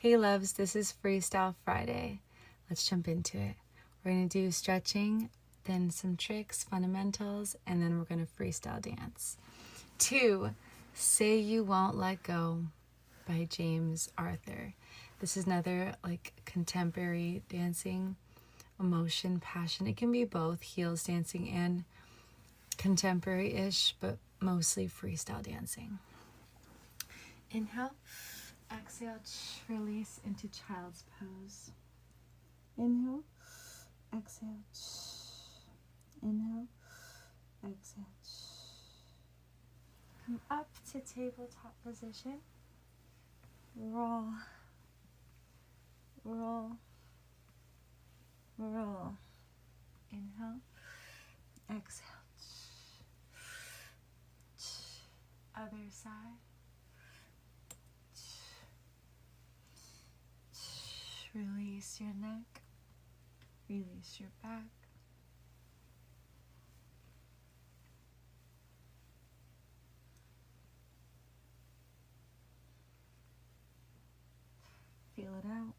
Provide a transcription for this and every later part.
Hey loves, this is Freestyle Friday. Let's jump into it. We're going to do stretching, then some tricks, fundamentals, and then we're going to freestyle dance. 2, Say You Won't Let Go by James Arthur. This is another contemporary dancing, emotion, passion. It can be both heels dancing and contemporary-ish, but mostly freestyle dancing. Inhale. Exhale, release into child's pose. Inhale, exhale, inhale, exhale. Come up to tabletop position. Roll, roll, roll. Inhale, exhale. Other side. Release your neck, release your back. Feel it out.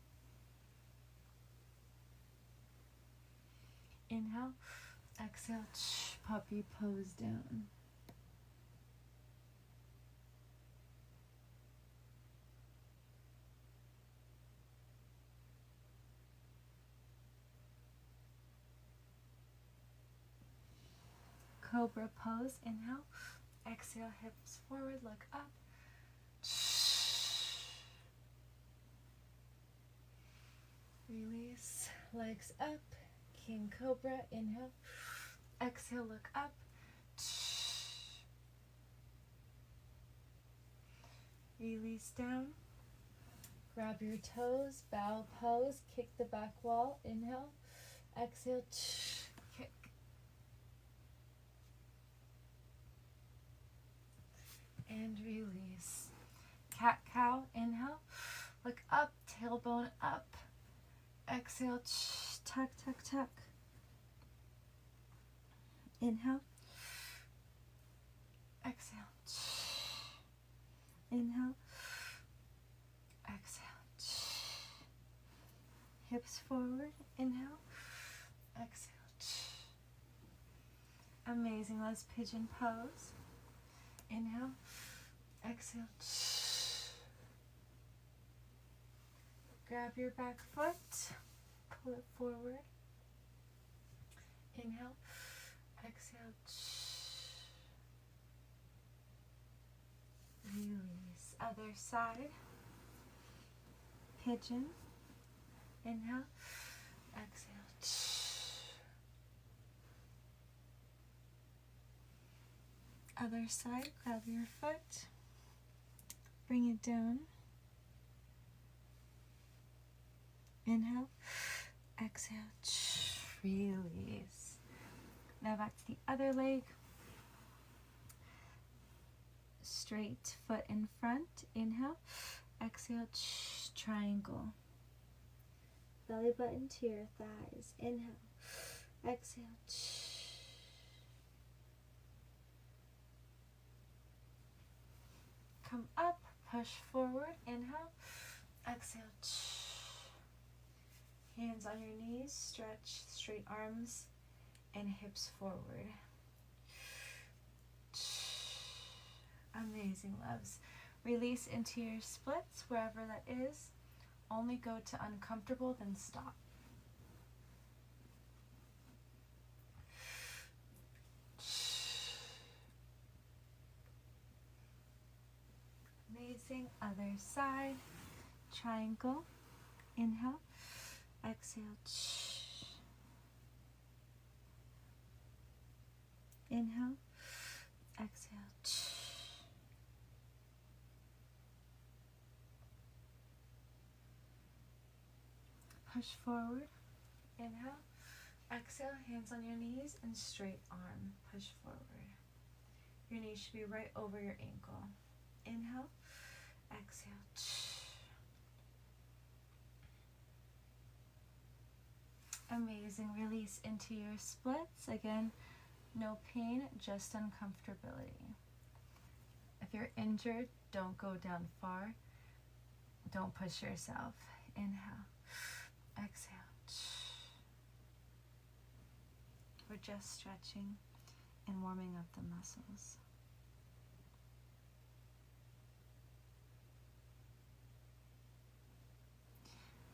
Inhale, exhale, puppy pose down. Cobra pose, inhale, exhale, hips forward, look up. Release, legs up, King Cobra, inhale, exhale, look up. Release down, grab your toes, bow pose, kick the back wall, inhale, exhale, kick. And release. Cat-cow, inhale, look up, tailbone up, exhale, tuck, tuck, tuck. Inhale, exhale, inhale, exhale. Hips forward, inhale, exhale. Amazing, let's pigeon pose. Inhale, exhale. Grab your back foot, pull it forward. Inhale, exhale. Release. Other side. Pigeon. Inhale, exhale. Other side, grab your foot, bring it down. Inhale, exhale, release. Now back to the other leg. Straight foot in front. Inhale, exhale, triangle. Belly button to your thighs. Inhale, exhale, come up, push forward, inhale, exhale. Hands on your knees, stretch straight arms and hips forward. Amazing, loves. Release into your splits, wherever that is. Only go to uncomfortable, then stop. Amazing. Other side. Triangle. Inhale. Exhale. Inhale. Exhale. Push forward. Inhale. Exhale. Hands on your knees and straight arm. Push forward. Your knees should be right over your ankle. Inhale. Exhale. Amazing. Release into your splits. Again, no pain, just uncomfortability. If you're injured, don't go down far. Don't push yourself. Inhale, exhale. We're just stretching and warming up the muscles.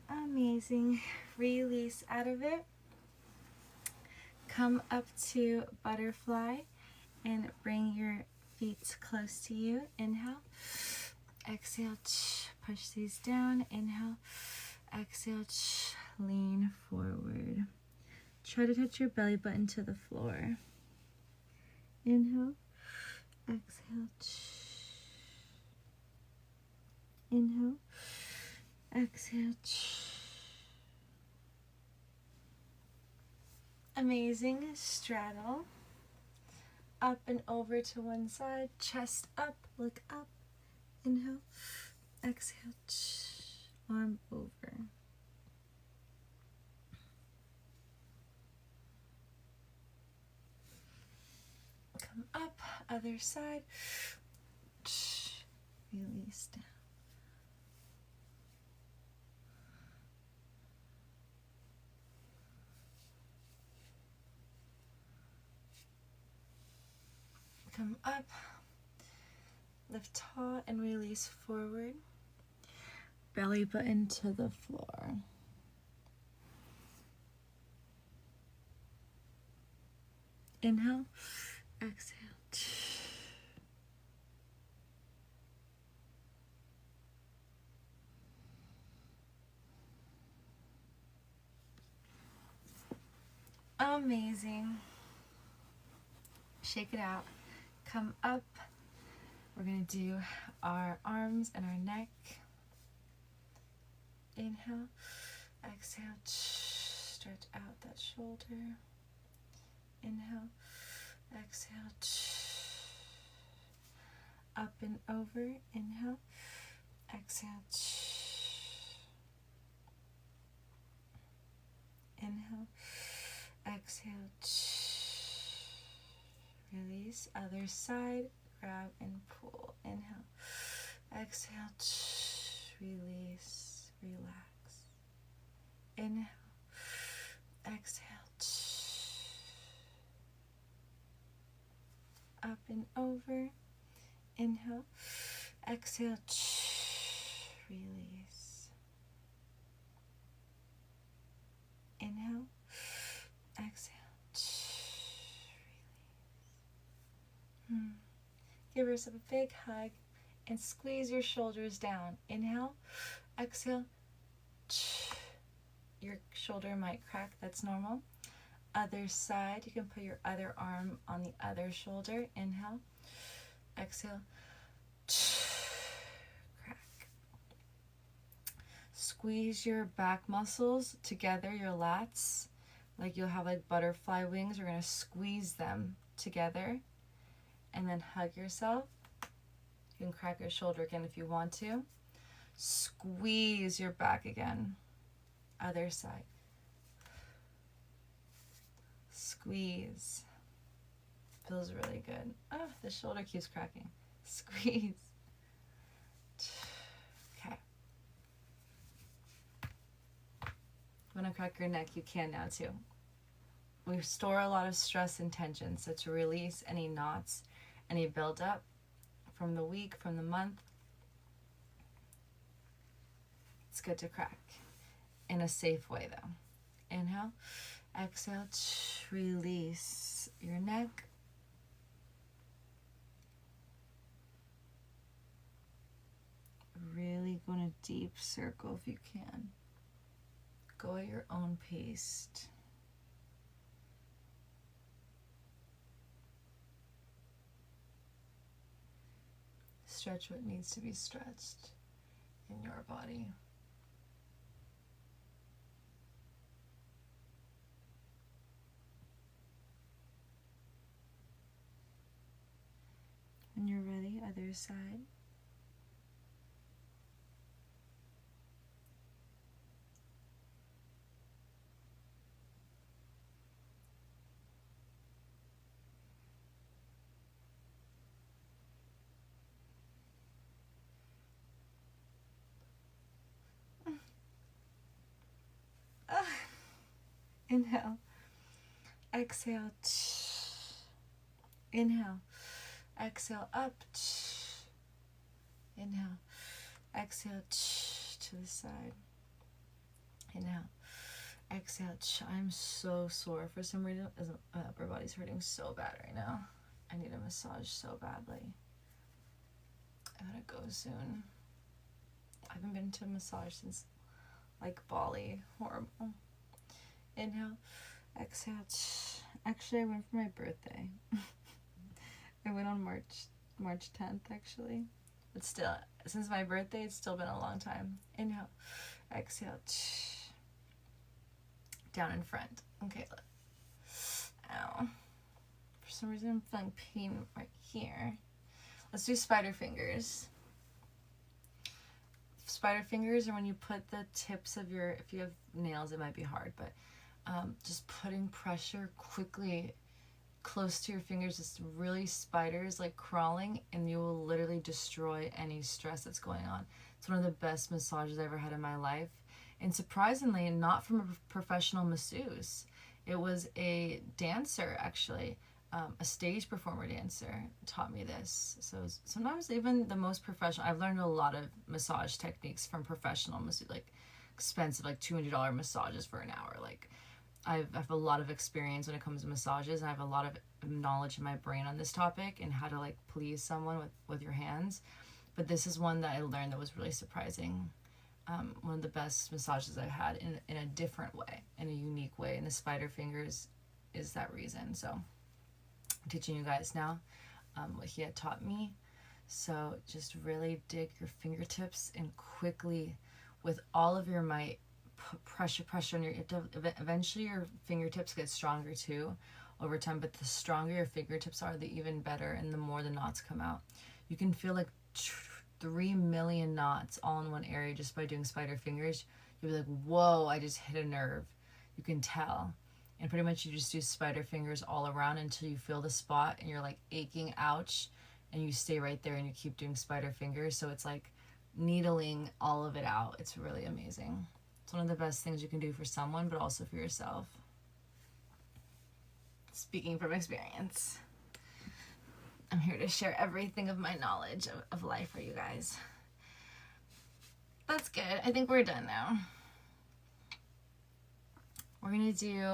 Amazing. Release out of it. Come up to butterfly and bring your feet close to you. Inhale. Exhale. Push these down. Inhale. Exhale. Lean forward. Try to touch your belly button to the floor. Inhale. Exhale. Inhale. Exhale. Amazing. Straddle. Up and over to one side. Chest up. Look up. Inhale. Exhale. Arm over. Come up. Other side. Release down. Come up, lift tall and release forward. Belly button to the floor. Inhale, exhale. Amazing. Shake it out. Come up. We're going to do our arms and our neck. Inhale, exhale, stretch out that shoulder. Inhale, exhale, up and over. Inhale, exhale, inhale, exhale, release. Other side, grab and pull. Inhale, exhale, release, relax. Inhale, exhale, up and over. Inhale, exhale, release. Inhale, exhale, release. Give yourself a big hug and squeeze your shoulders down. Inhale, exhale. Your shoulder might crack, that's normal. Other side, you can put your other arm on the other shoulder. Inhale, exhale, crack. Squeeze your back muscles together, your lats, like you'll have like butterfly wings. We're gonna squeeze them together and then hug yourself. You can crack your shoulder again if you want to. Squeeze your back again. Other side. Squeeze. Feels really good. Oh, the shoulder keeps cracking. Squeeze. Okay. Want to crack your neck? You can now too. We store a lot of stress and tension, so to release any knots, any buildup from the week, from the month, it's good to crack in a safe way though. Inhale, exhale, release your neck. Really go in a deep circle if you can. Go at your own pace. Stretch what needs to be stretched in your body. When you're ready, other side. Inhale. Exhale. Inhale. Exhale up. Inhale. Exhale to the side. Inhale. Exhale. I'm so sore. For some reason, my upper body's hurting so bad right now. I need a massage so badly. I gotta go soon. I haven't been to a massage since like Bali. Horrible. Inhale. Exhale. Actually, I went for my birthday. I went on March 10th actually. But still, since my birthday, it's still been a long time. Inhale. Exhale. Down in front. Okay. Ow. For some reason, I'm feeling pain right here. Let's do spider fingers. Spider fingers are when you put the tips of your, if you have nails, it might be hard, but just putting pressure quickly close to your fingers. It's really spiders like crawling, and you will literally destroy any stress that's going on. It's one of the best massages I ever had in my life. And surprisingly, not from a professional masseuse. It was a dancer, actually. A stage performer dancer taught me this. So sometimes even the most professional, I've learned a lot of massage techniques from professional massage, like expensive, like $200 massages for an hour. Like I have a lot of experience when it comes to massages, and I have a lot of knowledge in my brain on this topic and how to like please someone with your hands. But this is one that I learned that was really surprising. One of the best massages I've had in a different way, in a unique way. And the spider fingers is that reason. So I'm teaching you guys now what he had taught me. So just really dig your fingertips and quickly, with all of your might, put pressure on your, eventually your fingertips get stronger too over time, but the stronger your fingertips are, the even better, and the more the knots come out. You can feel like 3 million knots all in one area just by doing spider fingers. You'll be like, whoa, I just hit a nerve. You can tell. And pretty much you just do spider fingers all around until you feel the spot and you're like aching, ouch, and you stay right there and you keep doing spider fingers. So it's like needling all of it out. It's really amazing. It's one of the best things you can do for someone, but also for yourself. Speaking from experience. I'm here to share everything of my knowledge of life for you guys. That's good. I think we're done now. We're gonna do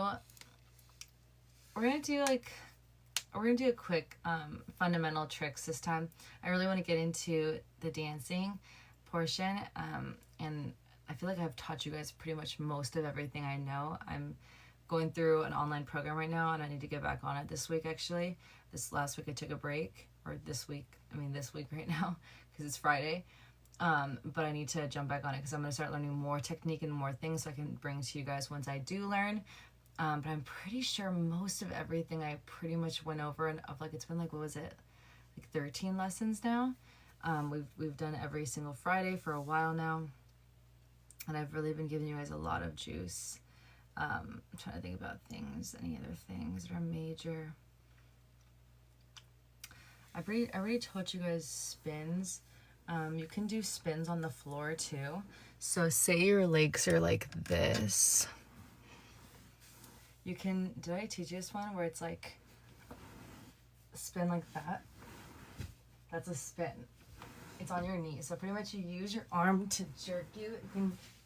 a quick fundamental tricks this time. I really want to get into the dancing portion, and I feel like I've taught you guys pretty much most of everything I know. I'm going through an online program right now, and I need to get back on it this week actually. This last week I took a break, or this week right now, because it's Friday. But I need to jump back on it because I'm going to start learning more technique and more things so I can bring to you guys once I do learn. But I'm pretty sure most of everything I pretty much went over, and it's been like, what was it? Like 13 lessons now. We've done every single Friday for a while now. And I've really been giving you guys a lot of juice. I'm trying to think about any other things that are major. I already taught you guys spins. You can do spins on the floor too. So say your legs are like this. You can, did I teach you this one where it's like spin like that? That's a spin. It's on your knee. So pretty much you use your arm to jerk you.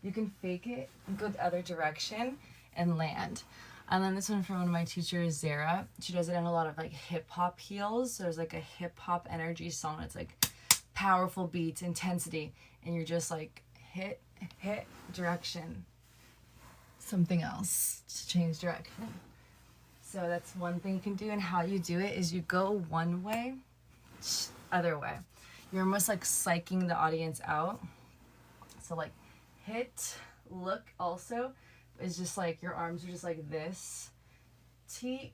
You can fake it and go the other direction and land. And then this one from one of my teachers, Zara. She does it in a lot of like hip hop heels. So there's like a hip hop energy song. It's like powerful beats, intensity, and you're just like hit direction. Something else to change direction. So that's one thing you can do, and how you do it is you go one way, other way. You're almost like psyching the audience out. So like hit, look also is just like your arms are just like this, T,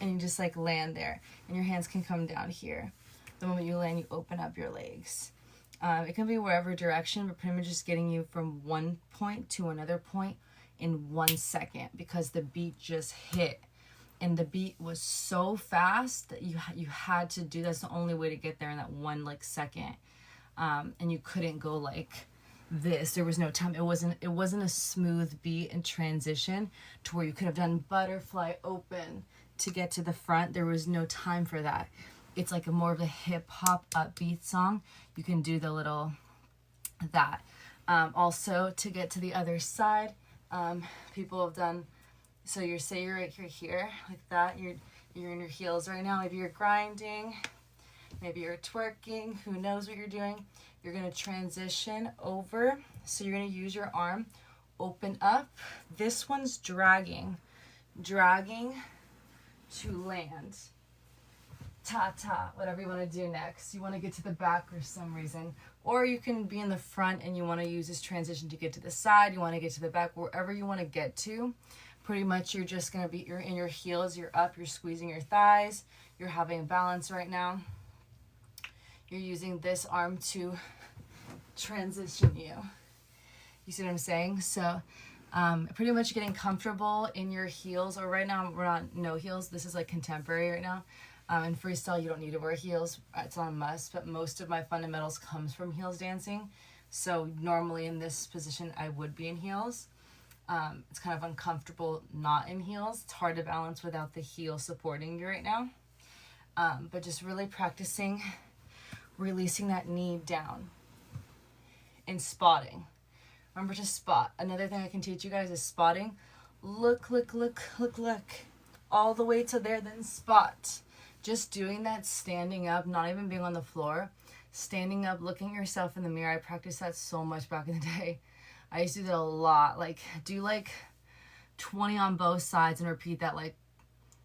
and you just like land there, and your hands can come down here. The moment you land, you open up your legs. It can be wherever direction, but pretty much just getting you from one point to another point in 1 second, because the beat just hit. And the beat was so fast that you had to do, that's the only way to get there in that 1 second. And you couldn't go like this. There was no time. It wasn't a smooth beat and transition to where you could have done butterfly open to get to the front. There was no time for that. It's like a more of a hip hop upbeat song. You can do the little that. Also, to get to the other side, people have done, so you're right here like that. You're in your heels right now. Maybe you're grinding, maybe you're twerking, who knows what you're doing. You're going to transition over. So you're going to use your arm, open up. This one's dragging to land. Ta-ta, whatever you want to do next. You want to get to the back for some reason. Or you can be in the front and you want to use this transition to get to the side. You want to get to the back, wherever you want to get to. Pretty much you're just going to be, you're in your heels, you're up, you're squeezing your thighs. You're having balance right now. You're using this arm to transition you. You see what I'm saying? So pretty much getting comfortable in your heels, or right now we're on no heels. This is like contemporary right now. In freestyle, you don't need to wear heels. It's not a must, but most of my fundamentals comes from heels dancing. So normally in this position, I would be in heels. It's kind of uncomfortable not in heels. It's hard to balance without the heel supporting you right now. But just really practicing releasing that knee down and spotting. Remember to spot. Another thing I can teach you guys is spotting. Look, all the way to there, then spot. Just doing that standing up, not even being on the floor. Standing up, looking at yourself in the mirror. I practiced that so much back in the day. I used to do that a lot. Like, do like 20 on both sides and repeat that like,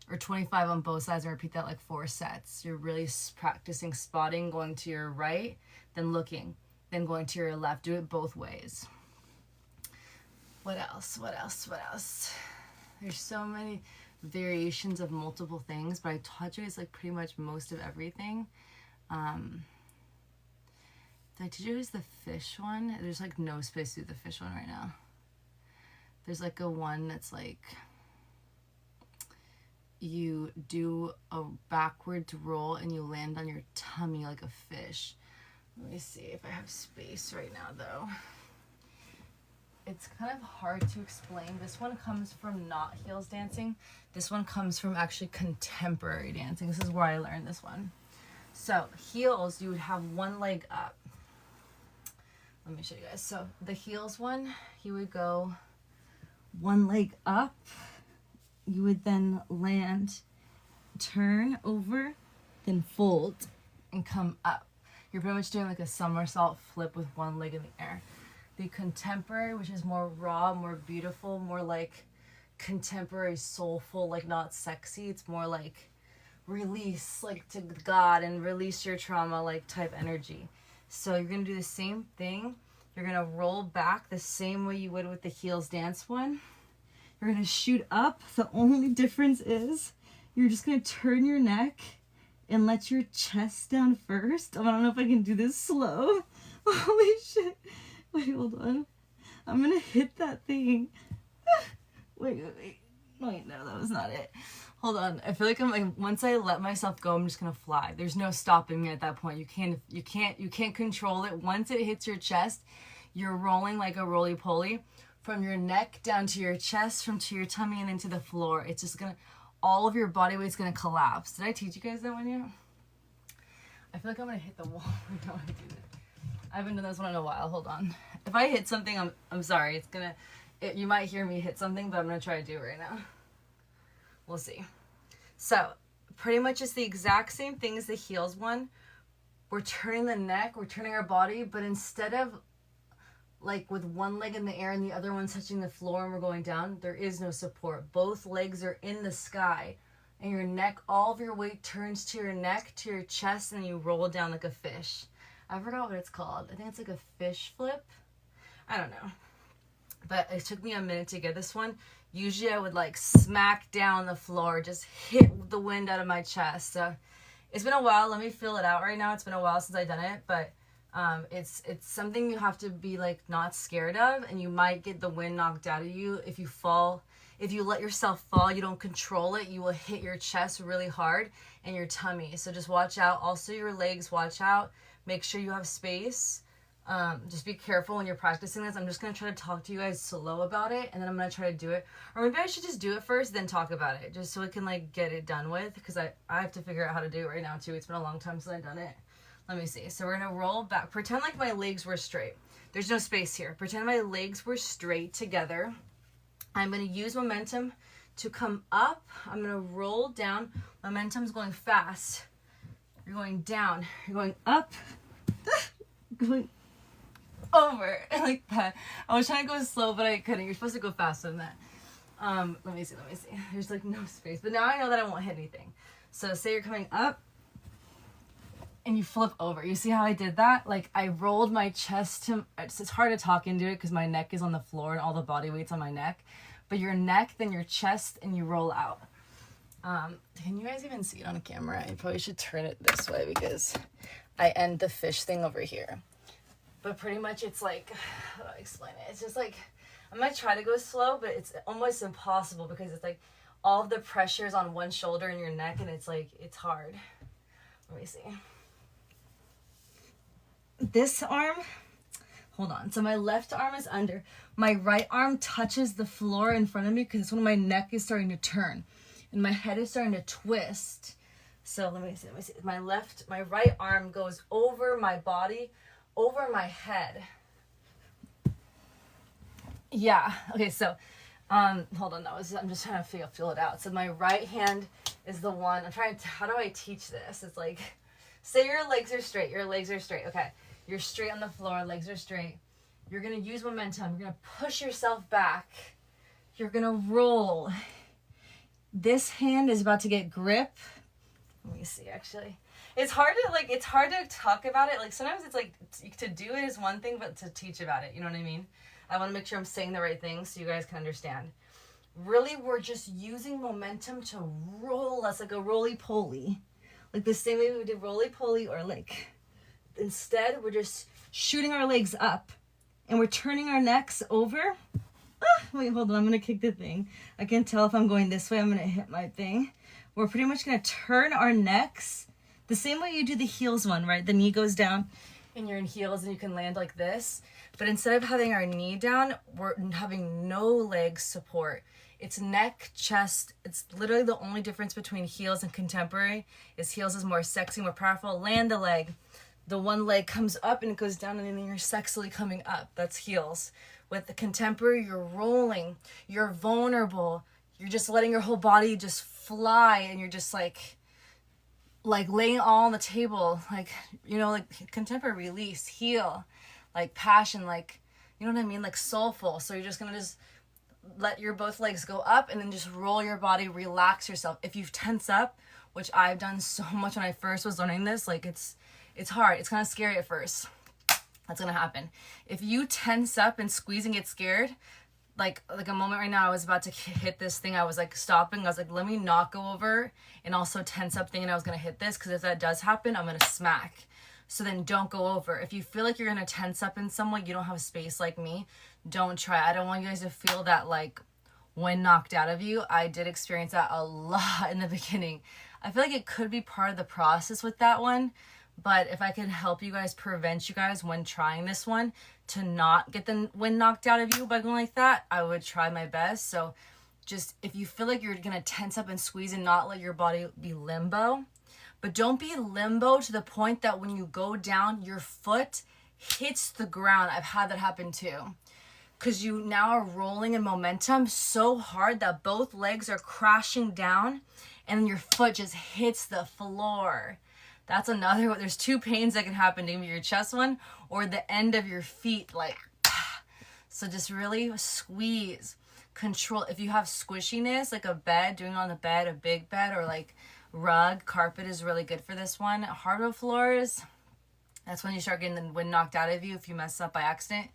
or 25 on both sides and repeat that like 4 sets. You're really practicing spotting, going to your right, then looking, then going to your left. Do it both ways. What else? There's so many variations of multiple things, but I taught you guys like pretty much most of everything. Did I teach you guys the fish one? There's like no space to do the fish one right now. There's like a one that's like you do a backwards roll and you land on your tummy like a fish. Let me see if I have space right now though. It's kind of hard to explain. This one comes from not heels dancing. This one comes from actually contemporary dancing. This is where I learned this one. So heels, you would have one leg up. Let me show you guys. So the heels one, you would go one leg up. You would then land, turn over, then fold, and come up. You're pretty much doing like a somersault flip with one leg in the air. The contemporary, which is more raw, more beautiful, more like contemporary soulful, like not sexy. It's more like release, like to God and release your trauma, like type energy. So you're going to do the same thing. You're going to roll back the same way you would with the heels dance one. You're going to shoot up. The only difference is you're just going to turn your neck and let your chest down first. I don't know if I can do this slow. Holy shit. Wait, hold on. I'm going to hit that thing. Wait, no, that was not it. Hold on. I feel like I'm like, once I let myself go, I'm just going to fly. There's no stopping me at that point. You can't control it. Once it hits your chest, you're rolling like a roly-poly from your neck down to your chest, to your tummy, and into the floor. It's just going to, all of your body weight's going to collapse. Did I teach you guys that one yet? I feel like I'm going to hit the wall. I don't want to do that. I haven't done this one in a while. Hold on. If I hit something, I'm sorry. You might hear me hit something, but I'm going to try to do it right now. We'll see. So, pretty much it's the exact same thing as the heels one. We're turning the neck, we're turning our body, but instead of like with one leg in the air and the other one touching the floor and we're going down, there is no support. Both legs are in the sky and your neck, all of your weight turns to your neck, to your chest, and you roll down like a fish. I forgot what it's called. I think it's like a fish flip. I don't know. But it took me a minute to get this one. Usually I would like smack down the floor, just hit the wind out of my chest. So it's been a while. Let me feel it out right now. It's been a while since I've done it, but it's something you have to be like not scared of, and you might get the wind knocked out of you if you fall. If you let yourself fall, you don't control it, you will hit your chest really hard and your tummy. So just watch out. Also your legs, watch out. Make sure you have space. Just be careful when you're practicing this. I'm just going to try to talk to you guys slow about it, and then I'm going to try to do it. Or maybe I should just do it first, then talk about it, just so we can like get it done with, because I have to figure out how to do it right now too. It's been a long time since I've done it. Let me see. So we're going to roll back. Pretend like my legs were straight. There's no space here. Pretend my legs were straight together. I'm going to use momentum to come up. I'm going to roll down. Momentum's going fast. You're going down. You're going up. Going over. Like that. I was trying to go slow, but I couldn't. You're supposed to go faster than that. Let me see. There's like no space. But now I know that I won't hit anything. So say you're coming up and you flip over. You see how I did that? Like I rolled my chest to, it's hard to talk into it because my neck is on the floor and all the body weight's on my neck. But your neck, then your chest, and you roll out. Can you guys even see it on camera? I probably should turn it this way because I end the fish thing over here. But pretty much it's like, how do I explain it? It's just like, I'm going to try to go slow, but it's almost impossible because it's like all of the pressure is on one shoulder and your neck, and it's like, it's hard. Let me see. This arm, hold on. So my left arm is under. My right arm touches the floor in front of me because it's when my neck is starting to turn and my head is starting to twist. So let me see. My right arm goes over my body, over my head. Yeah. Okay. So, hold on. I'm just trying to feel it out. So my right hand is the one. How do I teach this? It's like, say your legs are straight. Okay. You're straight on the floor. Legs are straight. You're going to use momentum. You're going to push yourself back. You're going to roll. This hand is about to get grip. Let me see, actually. It's hard to talk about it. Like sometimes it's like to do it is one thing, but to teach about it, you know what I mean? I want to make sure I'm saying the right things so you guys can understand. Really, we're just using momentum to roll us like a roly-poly. Like the same way we did roly-poly, or like, instead we're just shooting our legs up. And we're turning our necks over. Wait, hold on. I'm going to kick the thing. I can tell if I'm going this way, I'm going to hit my thing. We're pretty much going to turn our necks the same way you do the heels one, right? The knee goes down and you're in heels and you can land like this. But instead of having our knee down, we're having no leg support. It's neck, chest. It's literally the only difference between heels and contemporary is heels is more sexy, more powerful. Land the leg. The one leg comes up and it goes down, and then you're sexily coming up. That's heels. With the contemporary, you're rolling. You're vulnerable. You're just letting your whole body just fly, and you're just like laying all on the table. Like, you know, like contemporary release, heel, like passion, like, you know what I mean? Like soulful. So you're just going to just let your both legs go up and then just roll your body, relax yourself. If you tense up, which I've done so much when I first was learning this, like it's hard. It's kind of scary at first. That's going to happen. If you tense up and squeeze and get scared, like a moment right now, I was about to hit this thing. I was like stopping. I was like, let me not go over and also tense up thinking I was going to hit this. Because if that does happen, I'm going to smack. So then don't go over. If you feel like you're going to tense up in some way, you don't have space like me, don't try. I don't want you guys to feel that like when knocked out of you. I did experience that a lot in the beginning. I feel like it could be part of the process with that one. But if I can help you guys, prevent you guys when trying this one to not get the wind knocked out of you by going like that, I would try my best. So just if you feel like you're going to tense up and squeeze and not let your body be limbo, but don't be limbo to the point that when you go down, your foot hits the ground. I've had that happen too. Because you now are rolling in momentum so hard that both legs are crashing down and your foot just hits the floor. That's another one. There's two pains that can happen, either your chest one or the end of your feet, like, so just really squeeze, control. If you have squishiness, like a bed, doing it on the bed, a big bed, or like rug, carpet is really good for this one. Hardwood floors, that's when you start getting the wind knocked out of you if you mess up by accident.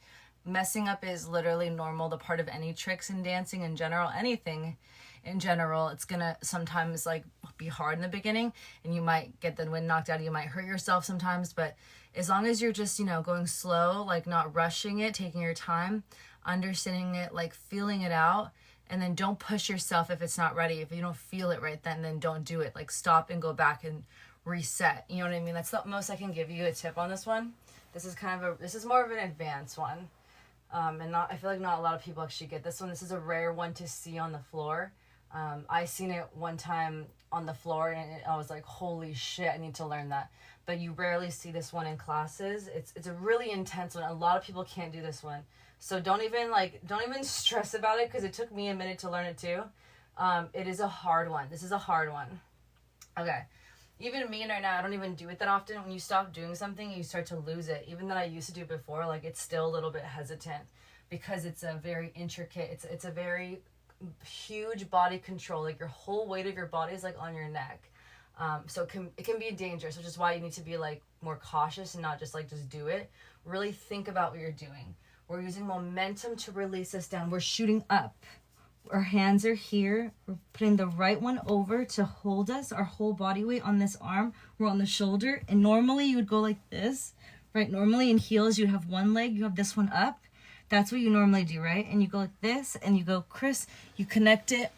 Messing up is literally normal, the part of any tricks in dancing in general, anything in general. It's gonna sometimes like be hard in the beginning and you might get the wind knocked out of you. You might hurt yourself sometimes, but as long as you're just, you know, going slow, like not rushing it, taking your time, understanding it, like feeling it out, and then don't push yourself if it's not ready. If you don't feel it right then don't do it. Like stop and go back and reset. You know what I mean? That's the most I can give you a tip on this one. This is this is more of an advanced one. And I feel like not a lot of people actually get this one. This is a rare one to see on the floor. I seen it one time on the floor and I was like, holy shit, I need to learn that. But you rarely see this one in classes. It's a really intense one. A lot of people can't do this one. So don't even stress about it, because it took me a minute to learn it too. It is a hard one. This is a hard one. Okay. Even me right now, I don't even do it that often. When you stop doing something, you start to lose it. Even though I used to do it before, like, it's still a little bit hesitant because it's a very intricate, it's a very huge body control. Like, your whole weight of your body is like on your neck. So it can be dangerous, which is why you need to be like more cautious and not just do it. Really think about what you're doing. We're using momentum to release this down. We're shooting up. Our hands are here. We're putting the right one over to hold us, our whole body weight on this arm. We're on the shoulder. And normally you would go like this, right? Normally in heels, you have one leg, you have this one up. That's what you normally do, right? And you go like this and you go Chris, you connect it,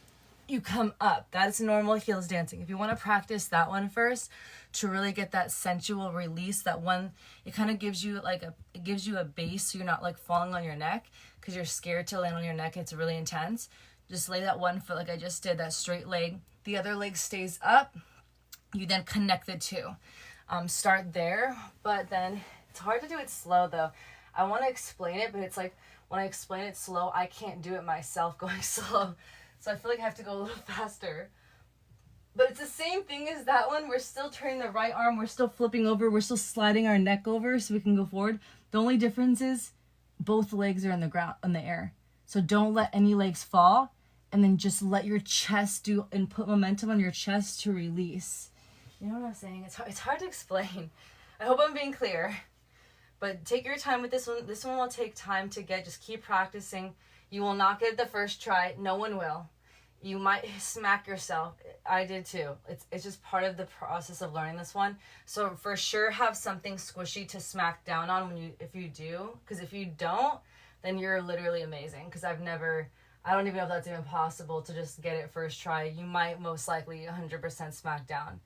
you come up. That's normal heels dancing. If you want to practice that one first to really get that sensual release, that one, it kind of gives you it gives you a base so you're not like falling on your neck because you're scared to land on your neck. It's really intense. Just lay that one foot like I just did, that straight leg. The other leg stays up. You then connect the two. Start there, but then it's hard to do it slow though. I want to explain it, but it's like when I explain it slow, I can't do it myself going slow. So I feel like I have to go a little faster. But it's the same thing as that one. We're still turning the right arm. We're still flipping over. We're still sliding our neck over so we can go forward. The only difference is both legs are in the ground, in the air. So don't let any legs fall. And then just let your chest do and put momentum on your chest to release. You know what I'm saying? It's hard to explain. I hope I'm being clear. But take your time with this one. This one will take time to get. Just keep practicing. You will not get it the first try. No one will. You might smack yourself. I did too. It's just part of the process of learning this one. So for sure have something squishy to smack down on if you do. Because if you don't, then you're literally amazing. Because I don't even know if that's even possible to just get it first try. You might most likely 100% smack down.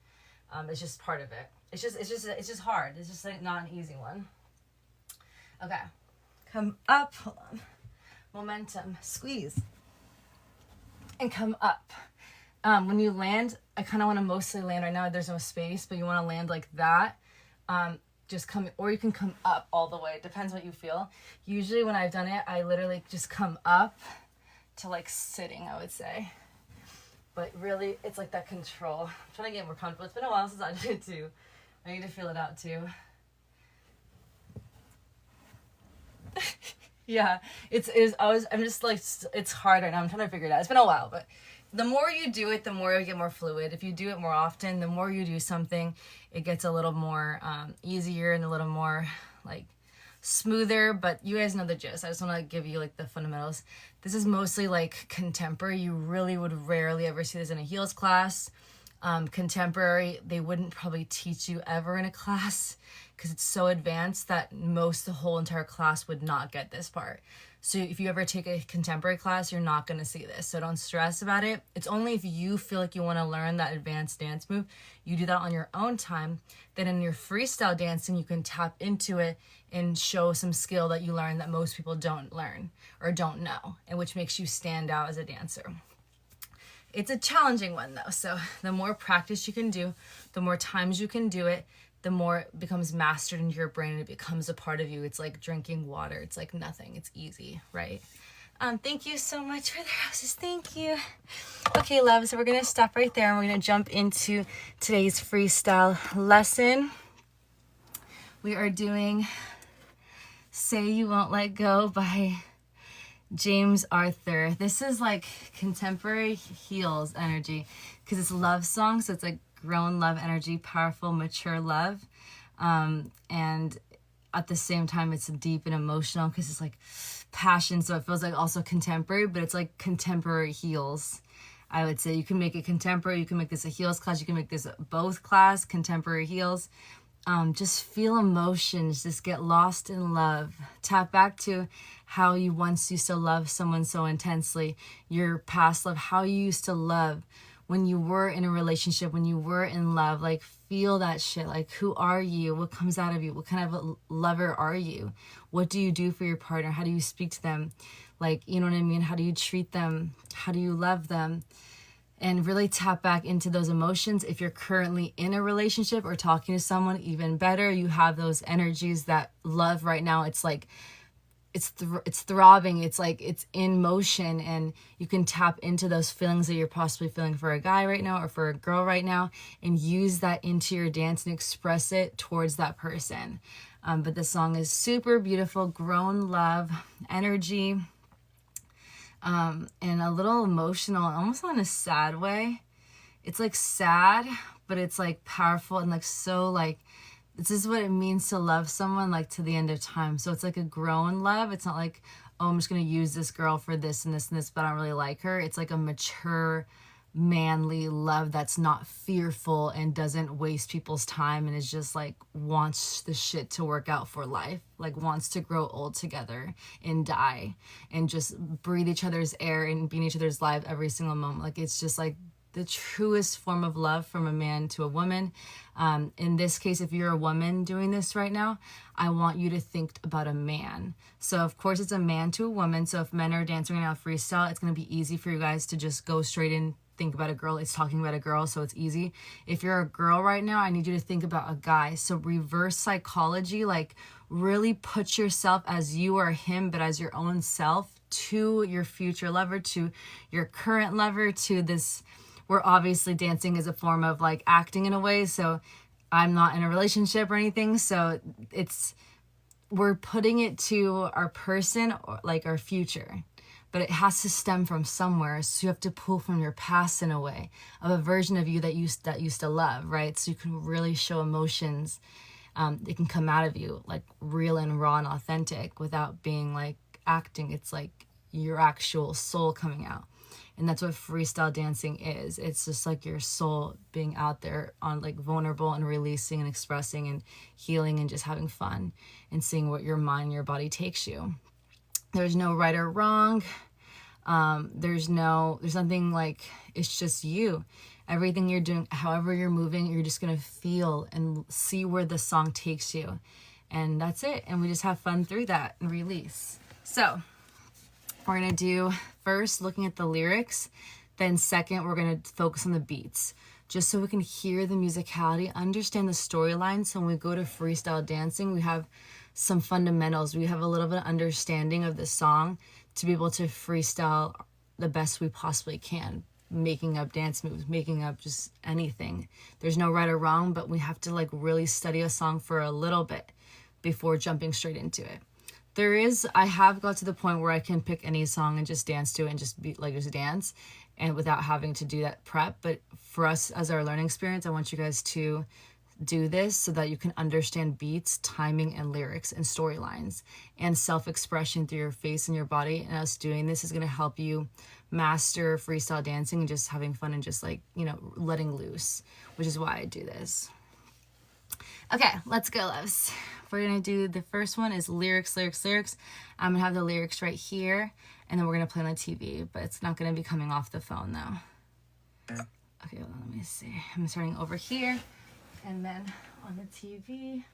It's just part of it. It's just hard. It's just like not an easy one. Okay. Come up. Hold on. Momentum. Squeeze. And come up. When you land, I kind of want to mostly land right now. There's no space, but you want to land like that. Just come, or you can come up all the way. It depends what you feel. Usually when I've done it, I literally just come up to like sitting, I would say. But really, it's like that control. I'm trying to get more comfortable. It's been a while since I did it too. I need to feel it out too. Yeah, I'm just like, it's hard right now. I'm trying to figure it out. It's been a while, but the more you do it, the more you get more fluid. If you do it more often, the more you do something, it gets a little more easier and a little more like smoother. But you guys know the gist. I just want to give you like the fundamentals. This is mostly like contemporary. You really would rarely ever see this in a heels class. Contemporary, they wouldn't probably teach you ever in a class because it's so advanced that the whole entire class would not get this part. So if you ever take a contemporary class, you're not going to see this. So don't stress about it. It's only if you feel like you want to learn that advanced dance move, you do that on your own time. Then in your freestyle dancing, you can tap into it and show some skill that you learn that most people don't learn or don't know, and which makes you stand out as a dancer. It's a challenging one though. So the more practice you can do, the more times you can do it, the more it becomes mastered into your brain and it becomes a part of you. It's like drinking water. It's like nothing. It's easy, right? Thank you so much for the roses. Thank you. Okay, love. So we're going to stop right there and we're going to jump into today's freestyle lesson. We are doing Say You Won't Let Go by James Arthur. This is like contemporary heels energy because it's a love song. So it's like grown love energy, powerful, mature love. And at the same time, it's deep and emotional because it's like passion. So it feels like also contemporary, but it's like contemporary heels. I would say you can make it contemporary. You can make this a heels class. You can make this a both class, contemporary heels. Just feel emotions. Just get lost in love. Tap back to how you once used to love someone so intensely. Your past love, how you used to love when you were in a relationship, when you were in love. Like, feel that shit. Like, who are you? What comes out of you? What kind of a lover are you? What do you do for your partner? How do you speak to them? Like, you know what I mean? How do you treat them? How do you love them? And really tap back into those emotions. If you're currently in a relationship or talking to someone, even better, you have those energies, that love right now. It's like, it's throbbing. It's like it's in motion, and you can tap into those feelings that you're possibly feeling for a guy right now or for a girl right now, and use that into your dance and express it towards that person. But the song is super beautiful, grown love energy. And a little emotional, almost in a sad way. It's like sad, but it's like powerful and like so like, this is what it means to love someone like to the end of time. So it's like a grown love. It's not like, oh, I'm just going to use this girl for this and this and this, but I don't really like her. It's like a mature, manly love that's not fearful and doesn't waste people's time, and is just like wants the shit to work out for life, like wants to grow old together and die and just breathe each other's air and be in each other's life every single moment. Like, it's just like the truest form of love from a man to a woman. In this case, if you're a woman doing this right now, I want you to think about a man. So of course it's a man to a woman. So if men are dancing right now freestyle, it's going to be easy for you guys to just go straight in, think about a girl. It's talking about a girl, so it's easy. If you're a girl right now, I need you to think about a guy. So reverse psychology, like really put yourself as you are him, but as your own self, to your future lover, to your current lover, to this. We're obviously dancing as a form of like acting in a way. So I'm not in a relationship or anything. So we're putting it to our person, or like our future, but it has to stem from somewhere. So you have to pull from your past in a way, of a version of you that used to love, right? So you can really show emotions. It can come out of you like real and raw and authentic without being like acting. It's like your actual soul coming out. And that's what freestyle dancing is. It's just like your soul being out there on like vulnerable and releasing and expressing and healing and just having fun and seeing what your mind and your body takes you. There's no right or wrong. There's nothing like, it's just you. Everything you're doing, however you're moving, you're just going to feel and see where the song takes you. And that's it. And we just have fun through that and release. So we're going to do first looking at the lyrics, then second we're going to focus on the beats, just so we can hear the musicality, understand the storyline. So when we go to freestyle dancing, we have some fundamentals. We have a little bit of understanding of the song to be able to freestyle the best we possibly can, making up dance moves, making up just anything. There's no right or wrong, but we have to like really study a song for a little bit before jumping straight into it. I have got to the point where I can pick any song and just dance to it and just be like, just dance, and without having to do that prep. But for us as our learning experience, I want you guys to do this so that you can understand beats, timing, and lyrics and storylines and self-expression through your face and your body. And us doing this is going to help you master freestyle dancing and just having fun and just like, you know, letting loose, which is why I do this. Okay, let's go, loves. We're going to do, the first one is lyrics. I'm going to have the lyrics right here, and then we're going to play on the TV, but it's not going to be coming off the phone, though. Okay, well, let me see. I'm starting over here, and then on the TV.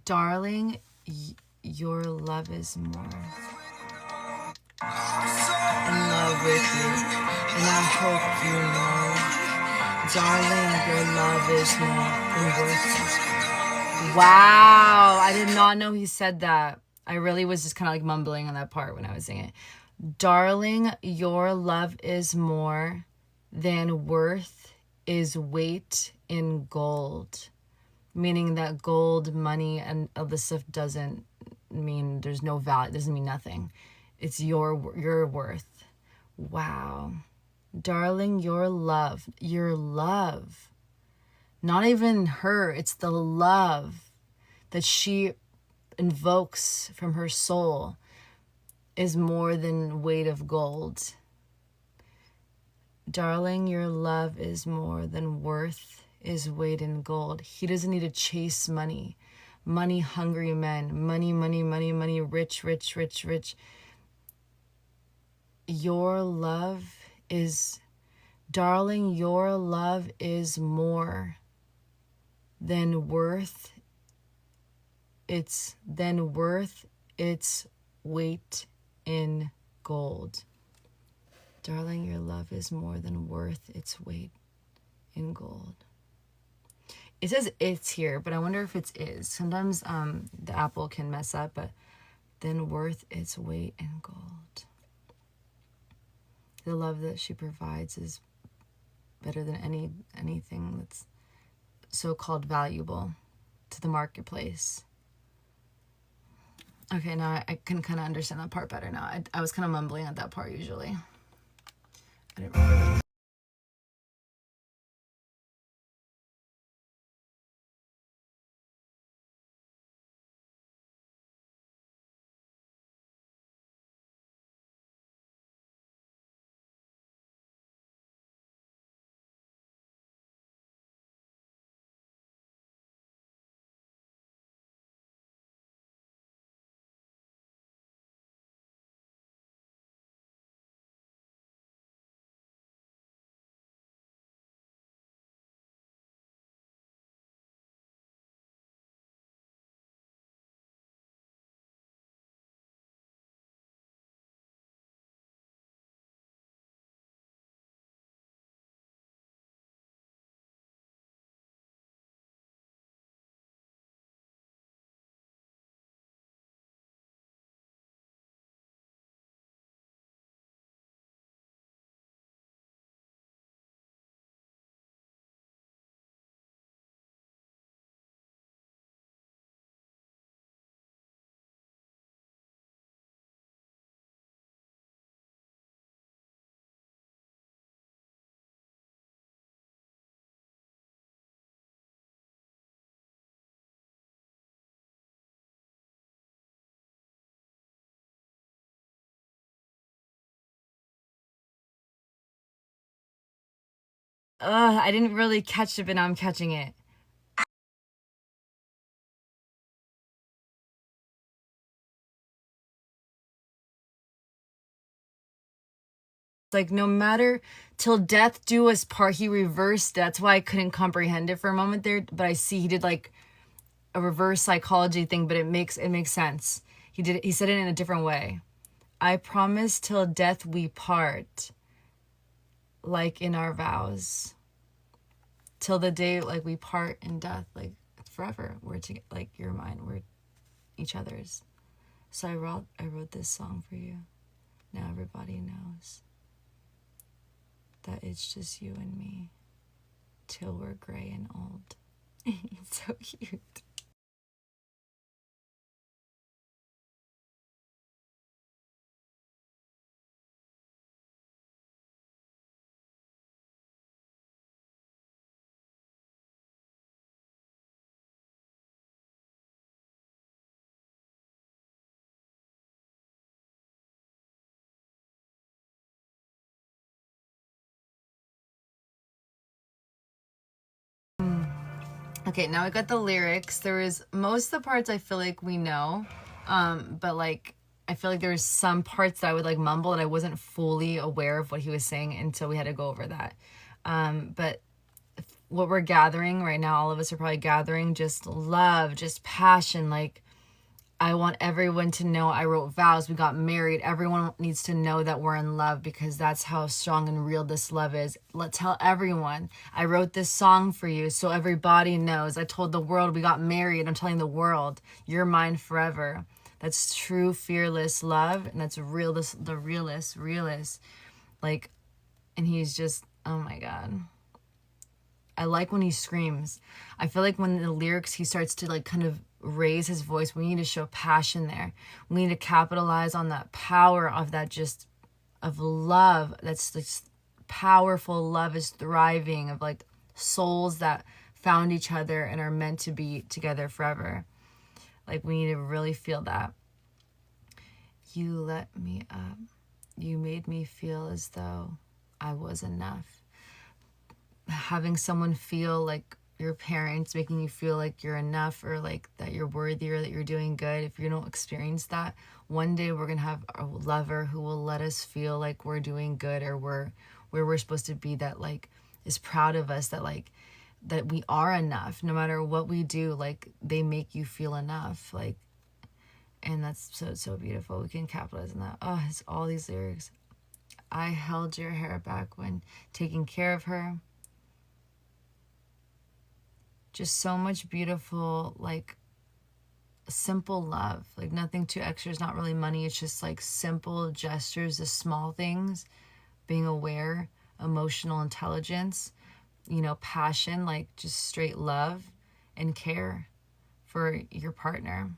Darling, your love is more. In love with you, and I hope you know, darling, your love is more than worth it. Wow, I did not know he said that. I really was just kind of like mumbling on that part when I was singing it. Darling, your love is more than worth is weight in gold. Meaning that gold, money, and all this stuff doesn't mean there's no value. It doesn't mean nothing. It's your worth. Wow. Darling, your love. Not even her. It's the love that she invokes from her soul is more than weight of gold. Darling, your love is more than worth is weight in gold. He doesn't need to chase money. Money hungry men. Money, rich. Your love is, darling, your love is more than worth. It's weight in gold. Darling, your love is more than worth its weight in gold. It says it's here, but I wonder if it's is. Sometimes the Apple can mess up, but then worth its weight in gold. The love that she provides is better than anything that's so-called valuable to the marketplace. Okay, now I can kind of understand that part better now. I was kind of mumbling at that part usually. I didn't really... I didn't really catch it, but now I'm catching it. Like, no matter till death do us part. He reversed. That's why I couldn't comprehend it for a moment there. But I see he did like a reverse psychology thing, but it makes sense. He said it in a different way. I promise till death we part, like in our vows. Till the day like we part in death, like forever. We're to like you're mine. We're each other's. So I wrote this song for you. Now everybody knows that it's just you and me till we're gray and old. It's so cute. Okay, now I got the lyrics. There is most of the parts I feel like we know, but like I feel like there's some parts that I would like mumble and I wasn't fully aware of what he was saying until we had to go over that. But what we're gathering right now, all of us are probably gathering just love, just passion. Like, I want everyone to know I wrote vows, we got married. Everyone needs to know that we're in love, because that's how strong and real this love is. Let's tell everyone, I wrote this song for you so everybody knows. I told the world we got married. I'm telling the world, you're mine forever. That's true, fearless love, and that's real, the realest. Like, and he's just, oh my God. I like when he screams. I feel like when the lyrics, he starts to like kind of raise his voice. We need to show passion there. We need to capitalize on that power of that, just of love. That's this powerful love is thriving, of like souls that found each other and are meant to be together forever. Like, we need to really feel that. You let me up. You made me feel as though I was enough. Having someone feel like your parents, making you feel like you're enough, or like that you're worthy, or that you're doing good. If you don't experience that, one day we're going to have a lover who will let us feel like we're doing good, or we're where we're supposed to be, that like is proud of us, that like that we are enough no matter what we do. Like, they make you feel enough. Like, and that's so beautiful. We can capitalize on that. Oh, it's all these lyrics. I held your hair back when taking care of her. Just so much beautiful, like simple love, like nothing too extra. It's not really money. It's just like simple gestures, the small things, being aware, emotional intelligence, passion, like just straight love and care for your partner.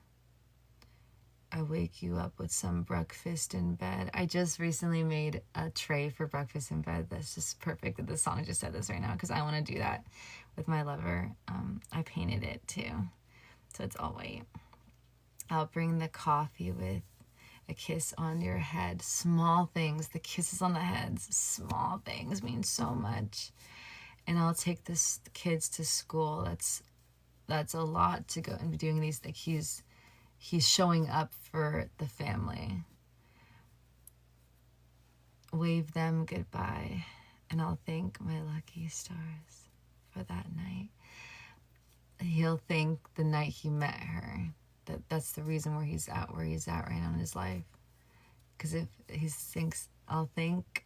I wake you up with some breakfast in bed. I just recently made a tray for breakfast in bed. That's just perfect that the song just said this right now, because I want to do that with my lover. I painted it too, so it's all white. I'll bring the coffee with a kiss on your head. Small things, the kisses on the heads, small things mean so much. And I'll take the kids to school. That's a lot to go and be doing these things. He's showing up for the family. Wave them goodbye, and I'll thank my lucky stars for that night. He'll thank the night he met her. That's the reason where he's at right now in his life. Because if he thinks, I'll thank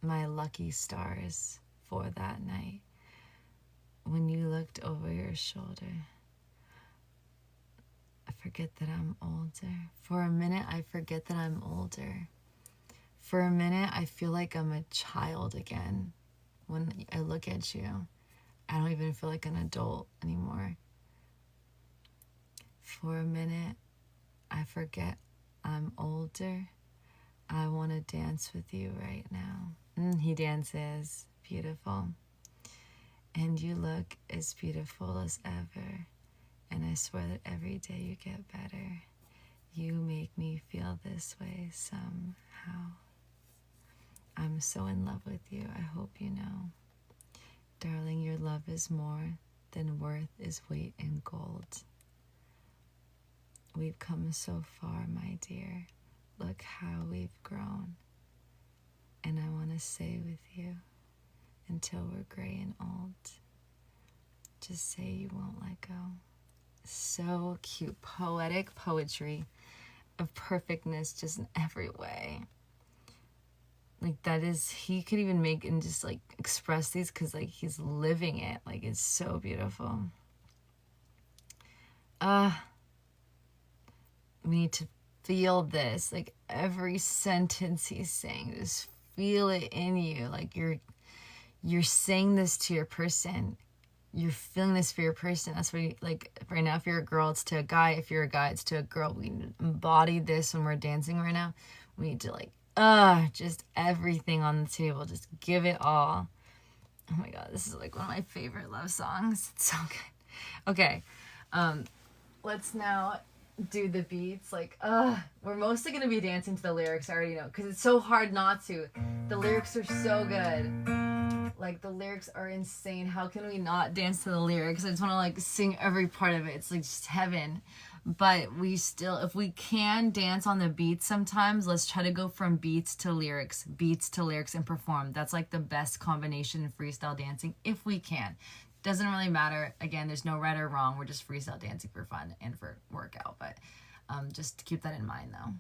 my lucky stars for that night when you looked over your shoulder. I forget that I'm older. For a minute, I forget that I'm older. For a minute, I feel like I'm a child again. When I look at you, I don't even feel like an adult anymore. For a minute, I forget I'm older. I want to dance with you right now. He dances. Beautiful. And you look as beautiful as ever. And I swear that every day you get better. You make me feel this way somehow. I'm so in love with you. I hope you know. Darling, your love is more than worth its weight in gold. We've come so far, my dear. Look how we've grown. And I want to stay with you until we're gray and old. Just say you won't let go. So cute. Poetic poetry of perfectness, just in every way. Like, that is, he could even make and just like express these, because like he's living it. Like, it's so beautiful. We need to feel this. Like, every sentence he's saying, just feel it in you. Like, you're saying this to your person. You're feeling this for your person. That's what you, like, right now, if you're a girl, it's to a guy. If you're a guy, it's to a girl. We embody this when we're dancing right now. We need to like, just everything on the table. Just give it all. Oh my God, this is like one of my favorite love songs. It's so good. Okay, let's now do the beats. Like, we're mostly gonna be dancing to the lyrics. I already know, because it's so hard not to. The lyrics are so good. Like, the lyrics are insane. How can we not dance to the lyrics? I just want to like sing every part of it. It's like just heaven. But we still, if we can dance on the beats sometimes, let's try to go from beats to lyrics, and perform. That's like the best combination in freestyle dancing, if we can. Doesn't really matter. Again, there's no right or wrong. We're just freestyle dancing for fun and for workout. But just to keep that in mind, though.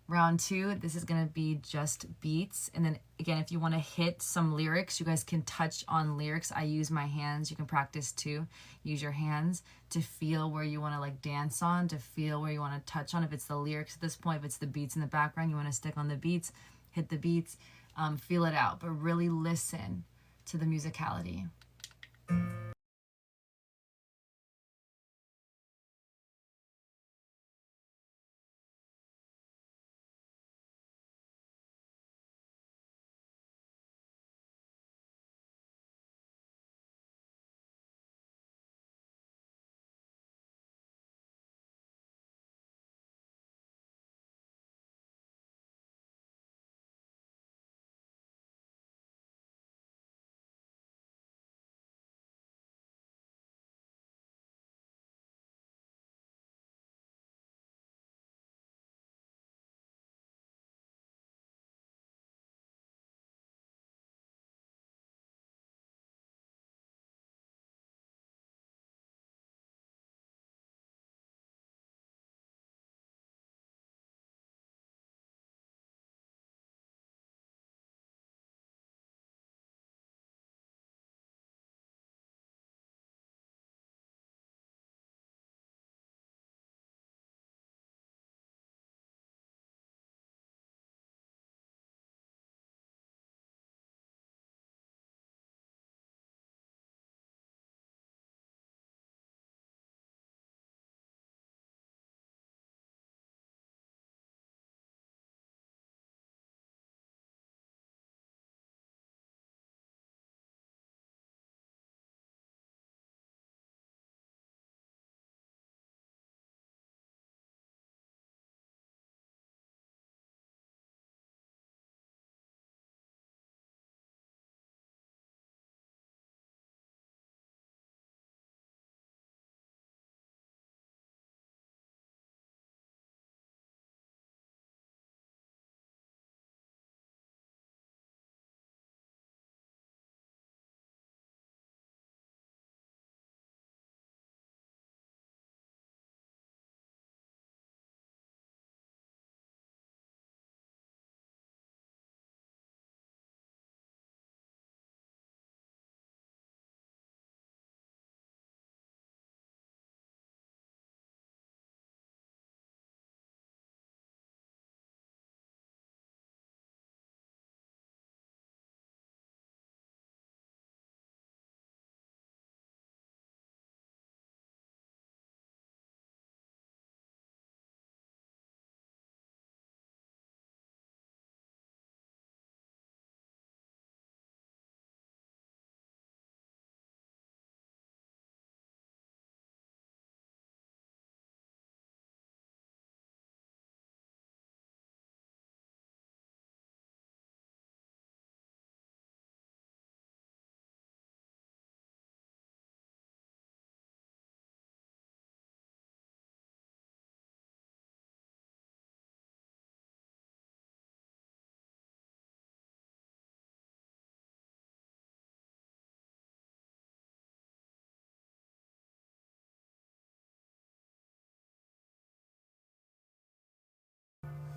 Round 2, this is going to be just beats. And then, again, if you want to hit some lyrics, you guys can touch on lyrics. I use my hands. You can practice too. Use your hands to feel where you want to like dance on, to feel where you want to touch on. If it's the lyrics at this point, if it's the beats in the background, you want to stick on the beats, hit the beats, feel it out. But really listen to the musicality.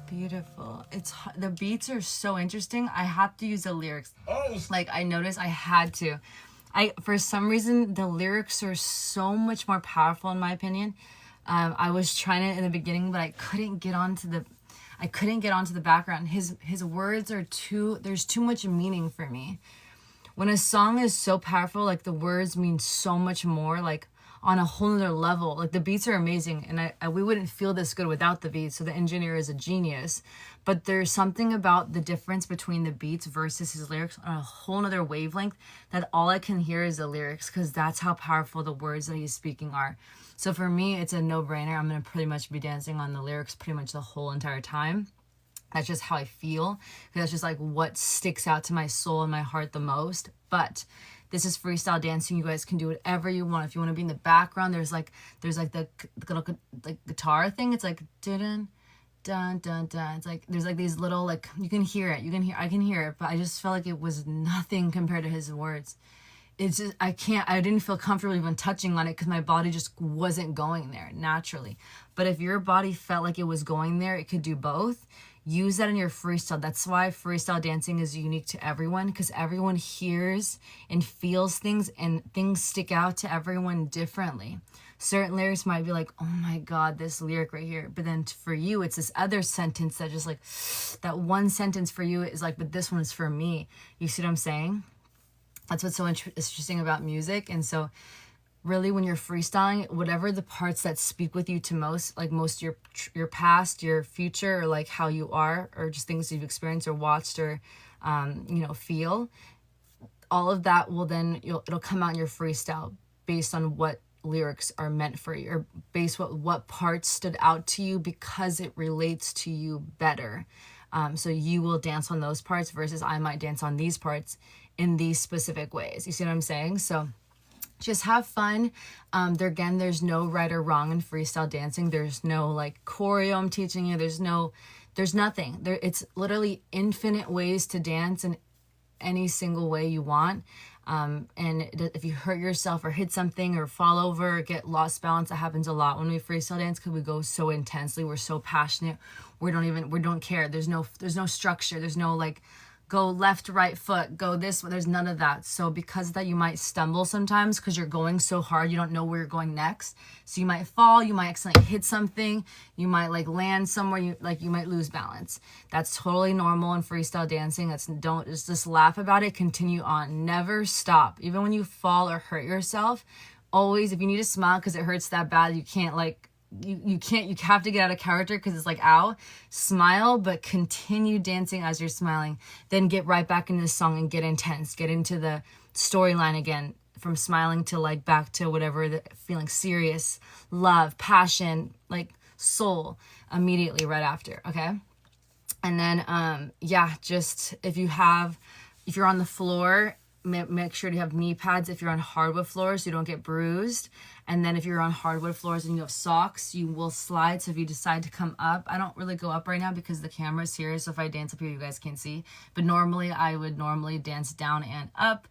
Beautiful. The beats are so interesting. I have to use the lyrics. Like I noticed I had to. For some reason the lyrics are so much more powerful in my opinion. I was trying it in the beginning, but I couldn't get onto the background. His words are there's too much meaning for me. When a song is so powerful, like the words mean so much more, like on a whole nother level. Like the beats are amazing, and we wouldn't feel this good without the beats. So the engineer is a genius. But there's something about the difference between the beats versus his lyrics on a whole nother wavelength that all I can hear is the lyrics, because that's how powerful the words that he's speaking are. So for me, it's a no-brainer. I'm gonna pretty much be dancing on the lyrics pretty much the whole entire time. That's just how I feel. That's just like what sticks out to my soul and my heart the most. But this is freestyle dancing. You guys can do whatever you want. If you want to be in the background, there's like the little like guitar thing. It's like dun dun dun dun. It's like there's like these little like you can hear it. I can hear it. But I just felt like it was nothing compared to his words. it's just, I didn't feel comfortable even touching on it because my body just wasn't going there naturally. But if your body felt like it was going there, it could do both. Use that in your freestyle. That's why freestyle dancing is unique to everyone, because everyone hears and feels things, and things stick out to everyone differently. Certain lyrics might be like, oh my God, this lyric right here. But then for you, it's this other sentence that just like, that one sentence for you is like, but this one is for me. You see what I'm saying? That's what's so interesting about music. And so really when you're freestyling, whatever the parts that speak with you to most, like most your past, your future, or like how you are, or just things you've experienced or watched or, feel, all of that will then, it'll come out in your freestyle based on what lyrics are meant for you, or based what parts stood out to you because it relates to you better. So you will dance on those parts versus I might dance on these parts in these specific ways. You see what I'm saying? So just have fun. There's no right or wrong in freestyle dancing. There's no like choreo I'm teaching you. There's nothing. It's literally infinite ways to dance in any single way you want. And if you hurt yourself or hit something or fall over or get lost balance, that happens a lot when we freestyle dance because we go so intensely. We're so passionate. We don't care. There's no structure. There's no like, go left, right foot, go this way. There's none of that. So because of that, you might stumble sometimes because you're going so hard, you don't know where you're going next. So you might fall, you might accidentally hit something, you might like land somewhere, you might lose balance. That's totally normal in freestyle dancing. Don't just laugh about it, continue on, never stop. Even when you fall or hurt yourself, always, if you need to smile because it hurts that bad, you can't like, you have to get out of character because it's like, ow, smile, but continue dancing as you're smiling. Then get right back into the song and get intense, get into the storyline again, from smiling to like back to whatever, the feeling serious, love, passion, like soul, immediately right after. Okay. And then, just if you're on the floor, make sure to have knee pads if you're on hardwood floors so you don't get bruised. And then if you're on hardwood floors and you have socks, you will slide. So if you decide to come up, I don't really go up right now because the camera's here. So if I dance up here, you guys can't see. But normally, I would dance down and up.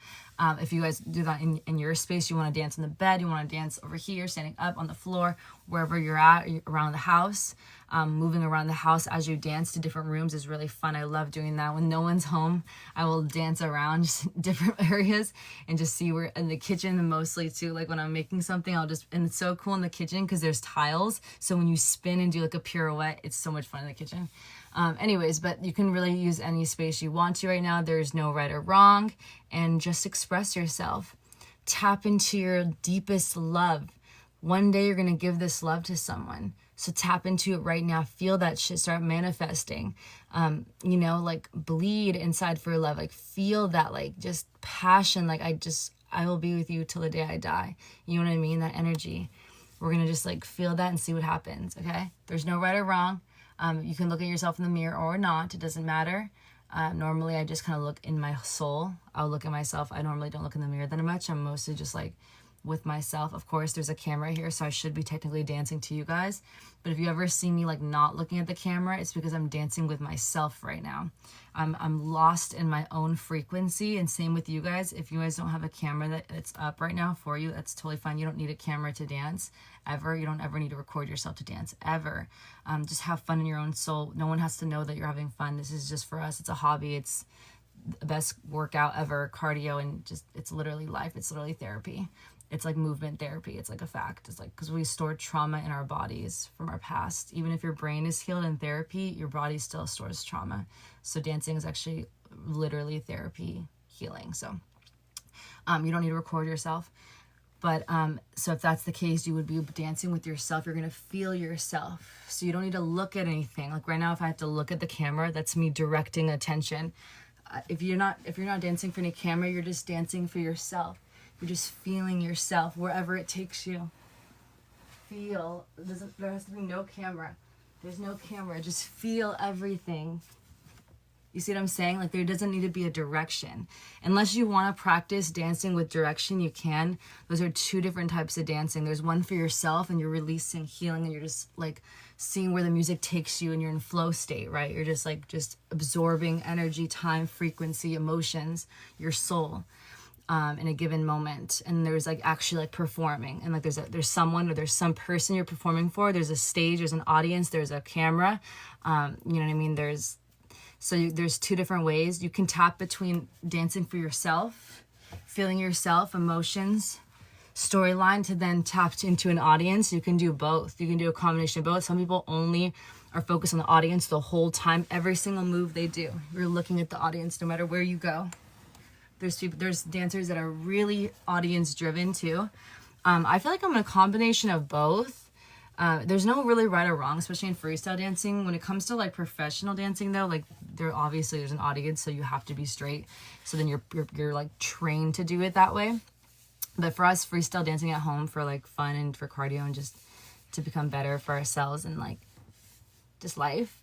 If you guys do that in your space, you want to dance in the bed, you want to dance over here, standing up on the floor, wherever you're at, around the house. Moving around the house as you dance to different rooms is really fun. I love doing that. When no one's home, I will dance around just different areas and just see where, in the kitchen mostly too, like when I'm making something, and it's so cool in the kitchen because there's tiles. So when you spin and do like a pirouette, it's so much fun in the kitchen. But you can really use any space you want to right now. There's no right or wrong, and just express yourself. Tap into your deepest love. One day you're going to give this love to someone. So tap into it right now. Feel that shit start manifesting. Like bleed inside for love. Like feel that like just passion. Like I will be with you till the day I die. You know what I mean? That energy. We're going to just like feel that and see what happens. Okay. There's no right or wrong. You can look at yourself in the mirror or not. It doesn't matter. Normally I just kind of look in my soul. I'll look at myself. I normally don't look in the mirror that much. I'm mostly just like with myself. Of course, there's a camera here, so I should be technically dancing to you guys. But if you ever see me like not looking at the camera, it's because I'm dancing with myself right now. I'm lost in my own frequency, and same with you guys. If you guys don't have a camera that's up right now for you, that's totally fine. You don't need a camera to dance ever. You don't ever need to record yourself to dance ever. Just have fun in your own soul. No one has to know that you're having fun. This is just for us. It's a hobby. It's the best workout ever, cardio, and just it's literally life. It's literally therapy. It's like movement therapy. It's like a fact. It's like because we store trauma in our bodies from our past. Even if your brain is healed in therapy, your body still stores trauma. So dancing is actually literally therapy healing. So you don't need to record yourself. But so if that's the case, you would be dancing with yourself. You're going to feel yourself. So you don't need to look at anything. Like right now, if I have to look at the camera, that's me directing attention. If you're not dancing for any camera, you're just dancing for yourself. You're just feeling yourself wherever it takes you. Feel. There has to be no camera. There's no camera. Just feel everything. You see what I'm saying? Like there doesn't need to be a direction. Unless you want to practice dancing with direction, you can. Those are two different types of dancing. There's one for yourself and you're releasing, healing, and you're just like seeing where the music takes you and you're in flow state, right? You're just absorbing energy, time, frequency, emotions, your soul. in a given moment, and there's like actually like performing, and like there's someone or there's some person you're performing for. There's a stage, there's an audience, there's a camera. You know what I mean? There's two different ways you can tap between dancing for yourself, feeling yourself, emotions, storyline, to then tap into an audience. You can do both. You can do a combination of both. Some people only are focused on the audience the whole time. Every single move they do, you're looking at the audience no matter where you go. There's dancers that are really audience driven too. I feel like I'm a combination of both. There's no really right or wrong, especially in freestyle dancing. When it comes to like professional dancing though, like there's an audience, so you have to be straight. So then you're like trained to do it that way. But for us, freestyle dancing at home for like fun and for cardio and just to become better for ourselves and like just life,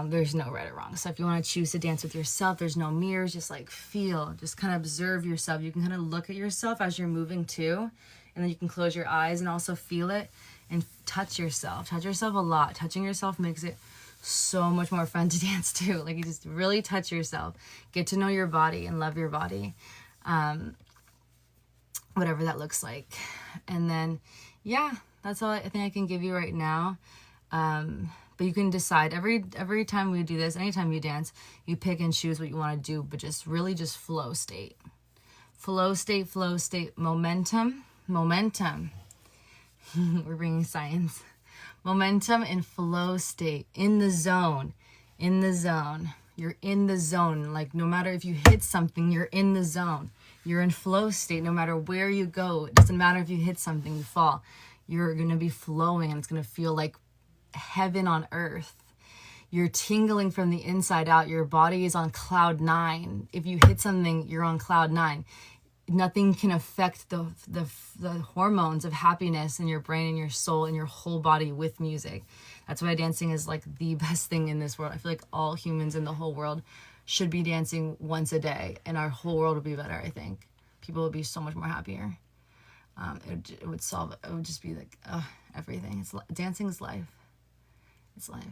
there's no right or wrong. So if you want to choose to dance with yourself, there's no mirrors, just like feel, just kind of observe yourself. You can kind of look at yourself as you're moving too, and then you can close your eyes and also feel it and touch yourself a lot. Touching yourself makes it so much more fun to dance too. Like you just really touch yourself, get to know your body and love your body, whatever that looks like. And then yeah, that's all I think I can give you right now. But you can decide every time we do this, anytime you dance, you pick and choose what you want to do, but just really just flow state, momentum. We're bringing science. Momentum and flow state, in the zone. You're in the zone. Like no matter if you hit something, you're in the zone. You're in flow state no matter where you go. It doesn't matter if you hit something, you fall. You're going to be flowing, and it's going to feel like heaven on earth. You're tingling from the inside out. Your body is on cloud 9. If you hit something, you're on cloud 9. Nothing can affect the hormones of happiness in your brain and your soul and your whole body with music. That's why dancing is like the best thing in this world. I feel like all humans in the whole world should be dancing once a day, and our whole world would be better. I think people would be so much more happier. It would just be like everything. Dancing is life. It's life.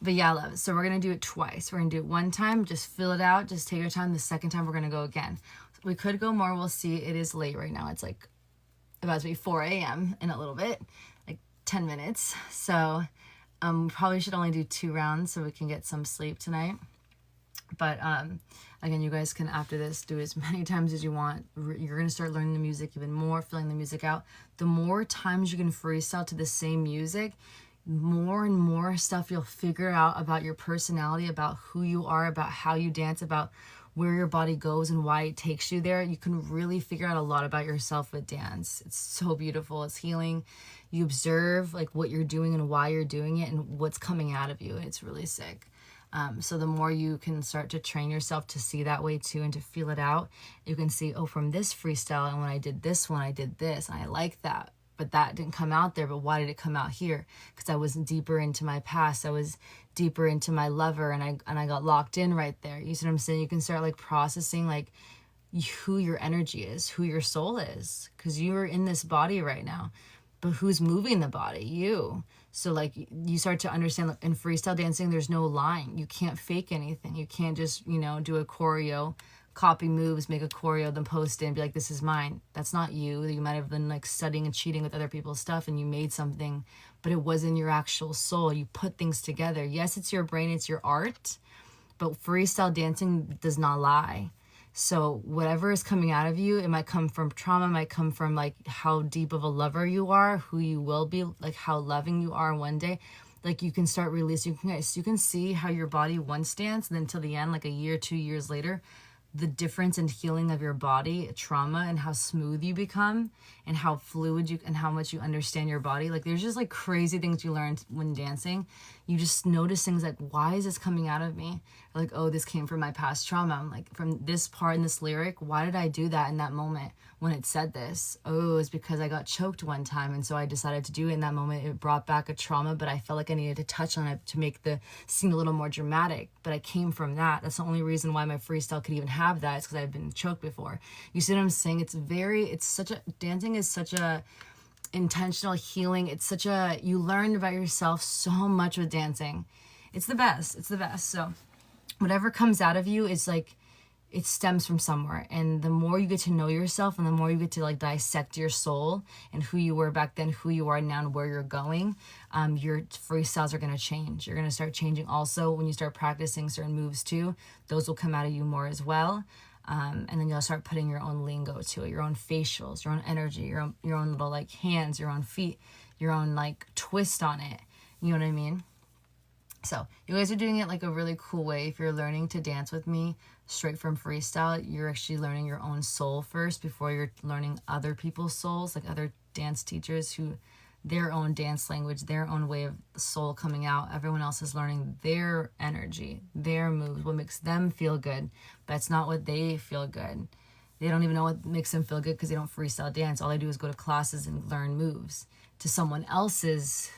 But yeah, love. So we're going to do it twice. We're going to do it one time. Just fill it out. Just take your time. The second time we're going to go again. We could go more. We'll see. It is late right now. It's like about to be 4 a.m. in a little bit, like 10 minutes. So probably should only do 2 rounds so we can get some sleep tonight. But again, you guys can, after this, do as many times as you want. You're going to start learning the music even more, feeling the music out. The more times you can freestyle to the same music, more and more stuff you'll figure out about your personality, about who you are, about how you dance, about where your body goes and why it takes you there. You can really figure out a lot about yourself with dance. It's so beautiful. It's healing. You observe like what you're doing and why you're doing it and what's coming out of you. It's really sick. So the more you can start to train yourself to see that way too and to feel it out, you can see, oh, from this freestyle, and when I did this one, I did this, and I like that. But that didn't come out there. But why did it come out here? Because I was deeper into my past. I was deeper into my lover, and I got locked in right there. You see what I'm saying? You can start like processing like who your energy is, who your soul is, because you are in this body right now. But who's moving the body? You. So like you start to understand, like, in freestyle dancing, there's no line. You can't fake anything. You can't just, do a choreo, copy moves, make a choreo, then post it and be like, this is mine. That's not you. You might have been like studying and cheating with other people's stuff and you made something, but it wasn't your actual soul. You put things together. Yes, it's your brain, it's your art, but freestyle dancing does not lie. So whatever is coming out of you, it might come from trauma, it might come from like how deep of a lover you are, who you will be, like how loving you are one day. Like you can start releasing, you can see how your body once danced, and then till the end, like a year, 2 years later, the difference in healing of your body, trauma, and how smooth you become, and how fluid you, and how much you understand your body. Like there's just like crazy things you learn when dancing. You just notice things like, why is this coming out of me? Or like, oh, this came from my past trauma. I'm like, from this part in this lyric, why did I do that in that moment when it said this? Oh, it's because I got choked one time, and so I decided to do it in that moment. It brought back a trauma, but I felt like I needed to touch on it to make the scene a little more dramatic. But I came from that. That's the only reason why my freestyle could even have that, is because I've been choked before. You see what I'm saying? Dancing is such a intentional healing. It's such a, you learn about yourself so much with dancing. It's the best. So whatever comes out of you is like, it stems from somewhere. And the more you get to know yourself and the more you get to like dissect your soul and who you were back then, who you are now, and where you're going, your freestyles are going to change. You're going to start changing also when you start practicing certain moves too. Those will come out of you more as well. And then you'll start putting your own lingo to it, your own facials, your own energy, your own little like hands, your own feet, your own like twist on it. You know what I mean? So you guys are doing it like a really cool way. If you're learning to dance with me straight from freestyle, you're actually learning your own soul first before you're learning other people's souls, like other dance teachers who their own dance language, their own way of soul coming out. Everyone else is learning their energy, their moves, what makes them feel good. But it's not what they feel good. They don't even know what makes them feel good because they don't freestyle dance. All they do is go to classes and learn moves to someone else's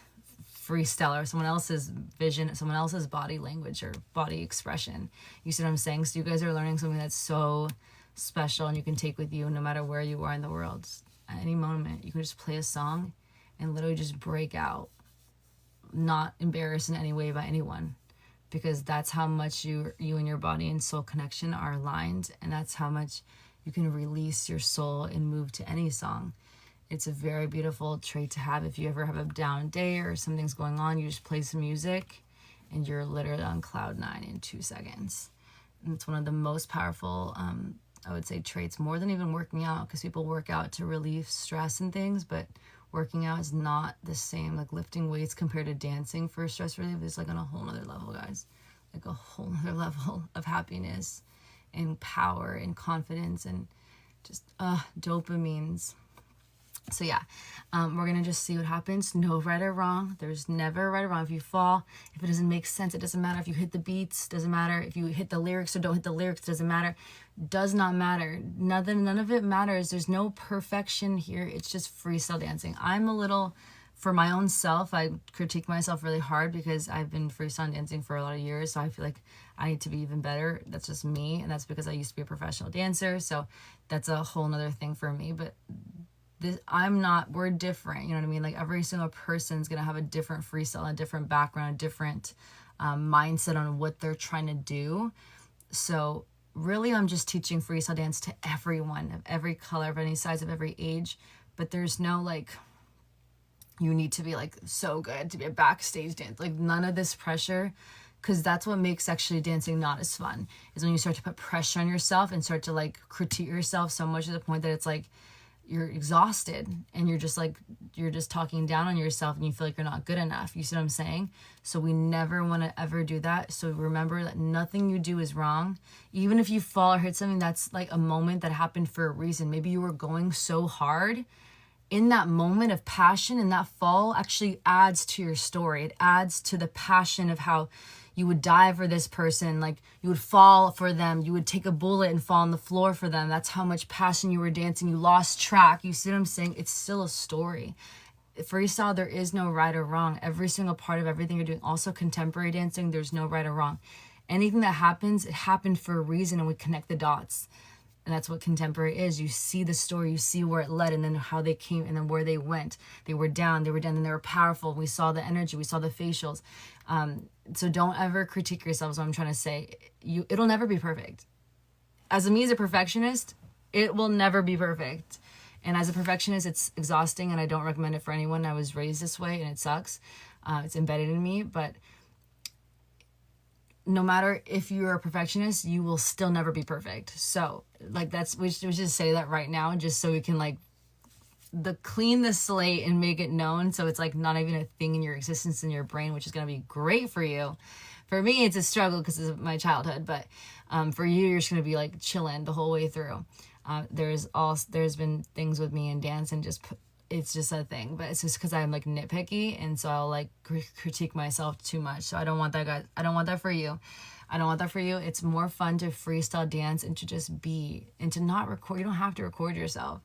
freestyle or someone else's vision, someone else's body language or body expression. You see what I'm saying? So you guys are learning something that's so special and you can take with you no matter where you are in the world. At any moment, you can just play a song and literally just break out, not embarrassed in any way by anyone, because that's how much you and your body and soul connection are aligned, and that's how much you can release your soul and move to any song. It's a very beautiful trait to have. If you ever have a down day or something's going on, you just play some music and you're literally on cloud 9 in 2 seconds. And it's one of the most powerful, I would say, traits, more than even working out, because people work out to relieve stress and things, but working out is not the same. Like lifting weights compared to dancing for stress relief is like on a whole nother level, guys. Like a whole nother level of happiness and power and confidence and just dopamines. So yeah, we're going to just see what happens. No right or wrong. There's never right or wrong. If you fall, if it doesn't make sense, it doesn't matter. If you hit the beats, doesn't matter. If you hit the lyrics or don't hit the lyrics, doesn't matter. Does not matter. None of it matters. There's no perfection here. It's just freestyle dancing. I'm a little, for my own self, I critique myself really hard because I've been freestyle dancing for a lot of years. So I feel like I need to be even better. That's just me. And that's because I used to be a professional dancer. So that's a whole nother thing for me. But we're different, you know what I mean? Like every single person's going to have a different freestyle, a different background, a different mindset on what they're trying to do. So really, I'm just teaching freestyle dance to everyone of every color, of any size, of every age. But there's no like, you need to be like so good to be a backstage dance. Like none of this pressure, because that's what makes actually dancing not as fun, is when you start to put pressure on yourself and start to like critique yourself so much to the point that it's like, you're exhausted and you're just talking down on yourself and you feel like you're not good enough. You see what I'm saying? So we never want to ever do that. So remember that nothing you do is wrong. Even if you fall or hit something, that's like a moment that happened for a reason. Maybe you were going so hard in that moment of passion, and that fall actually adds to your story. It adds to the passion of how you would die for this person, like you would fall for them, you would take a bullet and fall on the floor for them. That's how much passion you were dancing. You lost track. You see what I'm saying? It's still a story. Freestyle, there is no right or wrong. Every single part of everything you're doing, also contemporary dancing, there's no right or wrong. Anything that happens, it happened for a reason, and we connect the dots. And that's what contemporary is. You see the story, you see where it led, and then how they came, and then where they went. They were down, and they were powerful. We saw the energy, we saw the facials. So don't ever critique yourself, is what I'm trying to say. It'll never be perfect. As a perfectionist, it will never be perfect. And as a perfectionist, it's exhausting, and I don't recommend it for anyone. I was raised this way, and it sucks. It's embedded in me, but no matter if you're a perfectionist, you will still never be perfect. So like we should just say that right now, just so we can like clean the slate and make it known. So it's like not even a thing in your existence, in your brain, which is going to be great for you. For me, it's a struggle because of my childhood, but for you, you're just going to be like chilling the whole way through. There's been things with me in dance and it's just a thing, but it's just because I'm like nitpicky, and so I'll like critique myself too much. So I don't want that, guys. I don't want that for you. I don't want that for you. It's more fun to freestyle dance and to just be, and to not record. You don't have to record yourself,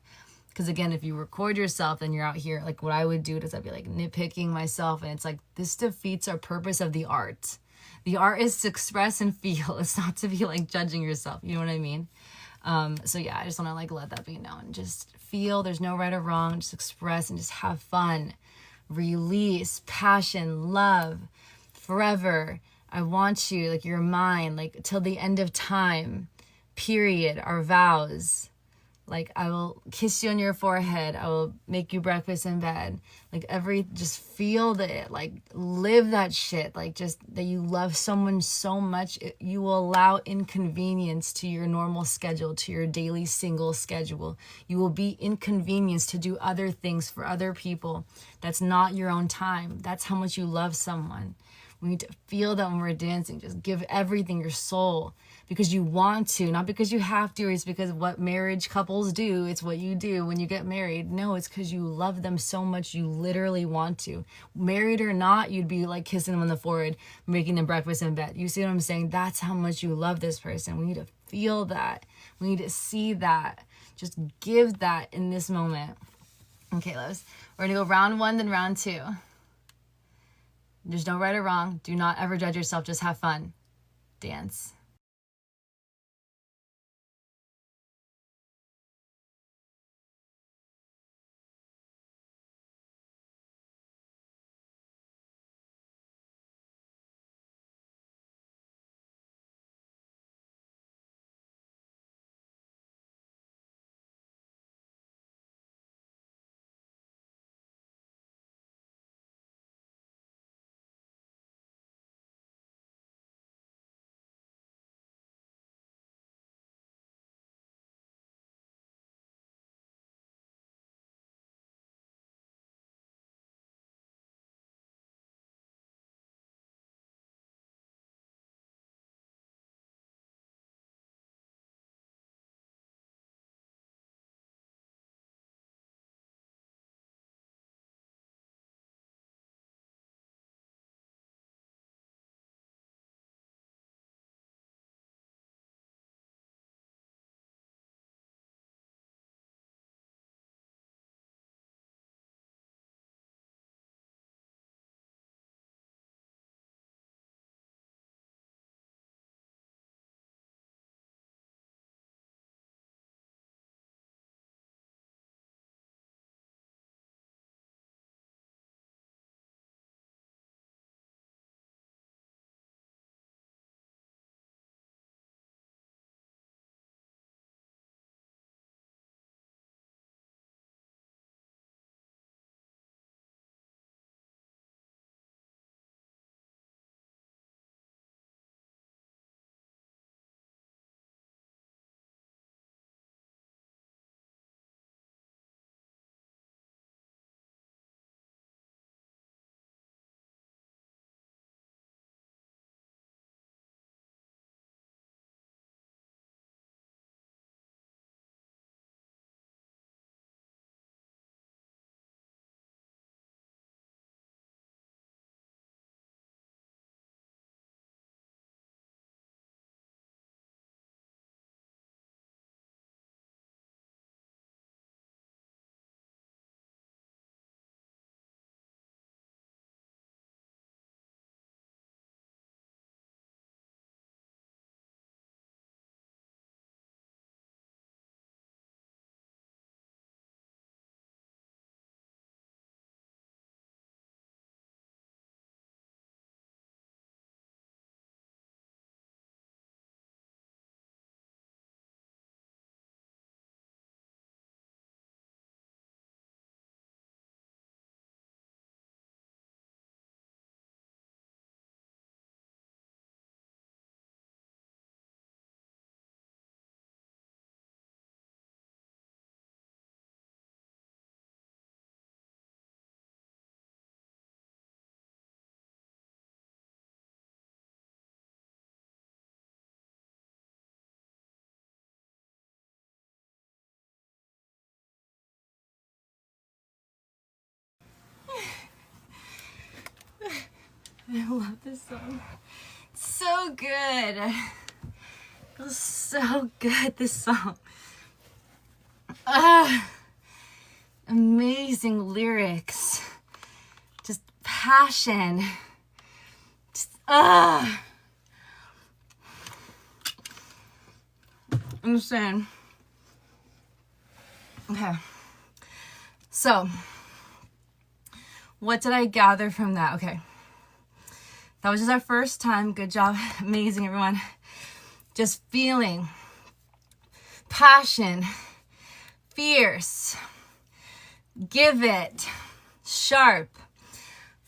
because again, if you record yourself, then you're out here, like what I would do is I'd be like nitpicking myself, and it's like, this defeats our purpose of the art. The art is to express and feel. It's not to be like judging yourself. You know what I mean? So yeah, I just want to like let that be known. Just feel, there's no right or wrong. Just express and just have fun. Release, passion, love, forever. I want you, like you're mine, like till the end of time. period, our vows. Like, I will kiss you on your forehead. I will make you breakfast in bed. Like, just feel it. Like, live that shit. Like, just that you love someone so much, you will allow inconvenience to your normal schedule, to your daily single schedule. You will be inconvenienced to do other things for other people. That's not your own time. That's how much you love someone. We need to feel that when we're dancing. Just give everything, your soul, because you want to, not because you have to, or it's because what marriage couples do. It's what you do when you get married. No, it's because you love them so much you literally want to. Married or not, you'd be like kissing them on the forehead, making them breakfast in bed. You see what I'm saying? That's how much you love this person. We need to feel that. We need to see that. Just give that in this moment. Okay, loves. We're going to go round 1, then round 2. There's no right or wrong. Do not ever judge yourself. Just have fun. Dance. I love this song. It's so good. It feels so good, this song. Amazing lyrics. Just passion. Just, Insane. Okay. So, what did I gather from that? Okay. That was just our first time. Good job. Amazing, everyone. Just feeling passion, fierce, give it, sharp,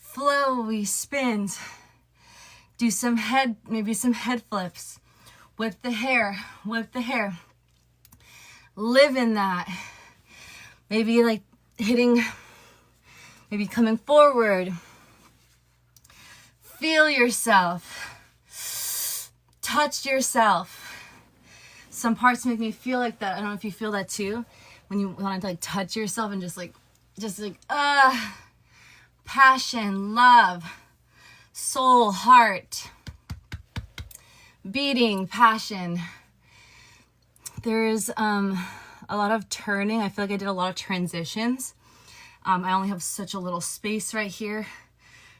flowy spins. Do some maybe some head flips. Whip the hair, whip the hair. Live in that. Maybe like hitting, maybe coming forward. Feel yourself. Touch yourself. Some parts make me feel like that. I don't know if you feel that too. When you want to like touch yourself and just like, passion, love, soul, heart, beating, passion. There's a lot of turning. I feel like I did a lot of transitions. I only have such a little space right here.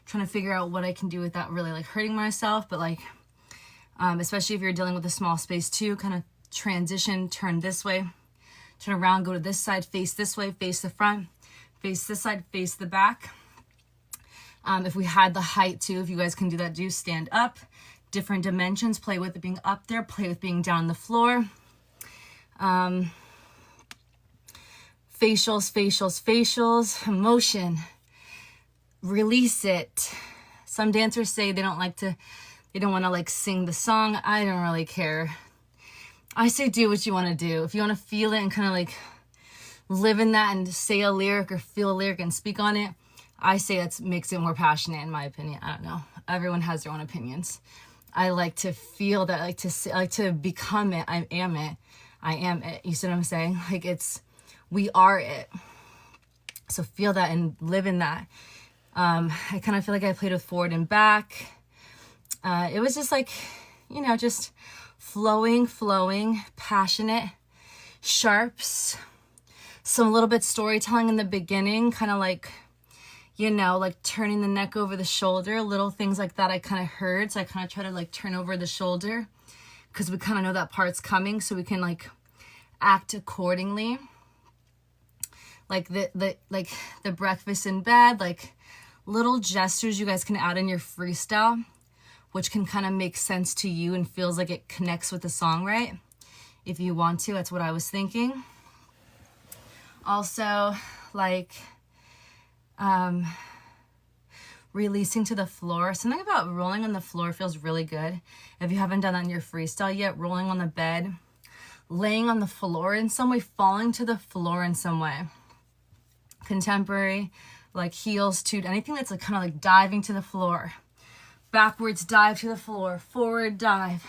Trying to figure out what I can do without really like hurting myself, but like, especially if you're dealing with a small space too, kind of transition, turn this way, turn around, go to this side, face this way, face the front, face this side, face the back. If we had the height too, if you guys can do that, do stand up, different dimensions, play with it being up there, play with being down on the floor. Facials, emotion, release it. Some dancers say they don't want to like sing the song. I don't really care. I say do what you want to do. If you want to feel it and kind of like live in that and say a lyric or feel a lyric and speak on it, I say that makes it more passionate in my opinion. I don't know. Everyone has their own opinions. I like to feel that, I like to become it. I am it. You see what I'm saying? Like we are it. So feel that and live in that. I kind of feel like I played with forward and back. It was just like, just flowing, passionate, sharps, some little bit storytelling in the beginning, kind of like, like turning the neck over the shoulder, little things like that I kind of heard. So I kind of try to like turn over the shoulder because we kind of know that part's coming, so we can like act accordingly. Like the breakfast in bed, like little gestures you guys can add in your freestyle, which can kind of make sense to you and feels like it connects with the song, right? If you want to, that's what I was thinking. Also, like releasing to the floor. Something about rolling on the floor feels really good. If you haven't done that in your freestyle yet, rolling on the bed, laying on the floor in some way, falling to the floor in some way. Contemporary, like heels to anything that's like kind of like diving to the floor. Backwards dive to the floor, forward dive,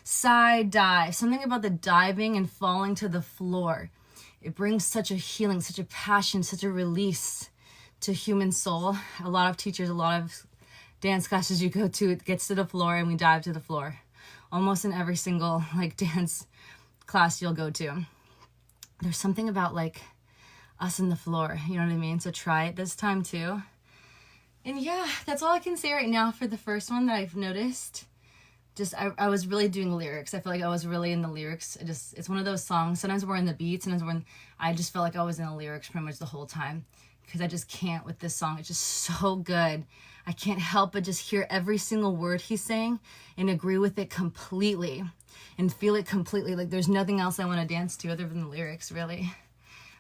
side dive. Something about the diving and falling to the floor. It brings such a healing, such a passion, such a release to human soul. A lot of teachers, a lot of dance classes you go to, it gets to the floor and we dive to the floor. Almost in every single like dance class you'll go to. There's something about like us in the floor, you know what I mean? So try it this time too. And yeah, that's all I can say right now for the first one that I've noticed. Just, I was really doing lyrics. I feel like I was really in the lyrics. It's one of those songs. Sometimes we're in the beats, sometimes I just felt like I was in the lyrics pretty much the whole time. Because I just can't with this song. It's just so good. I can't help but just hear every single word he's saying and agree with it completely. And feel it completely. Like there's nothing else I want to dance to other than the lyrics, really.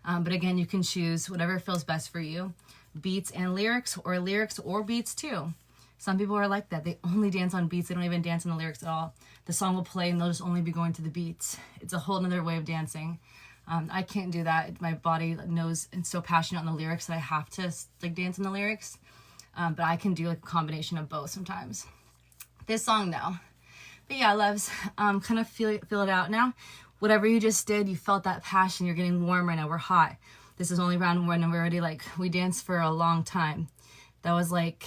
But again, you can choose whatever feels best for you. Beats and lyrics or beats too. Some people are like that. They only dance on beats. They don't even dance on the lyrics at all. The song will play and they'll just only be going to the beats. It's a whole nother way of dancing. I can't do that. My body knows and so passionate on the lyrics that I have to like dance on the lyrics. But I can do like a combination of both sometimes. This song though. But yeah, loves, kind of feel it out now. Whatever you just did, you felt that passion. You're getting warm right now. We're hot. This is only round one and we're already like, we danced for a long time. That was like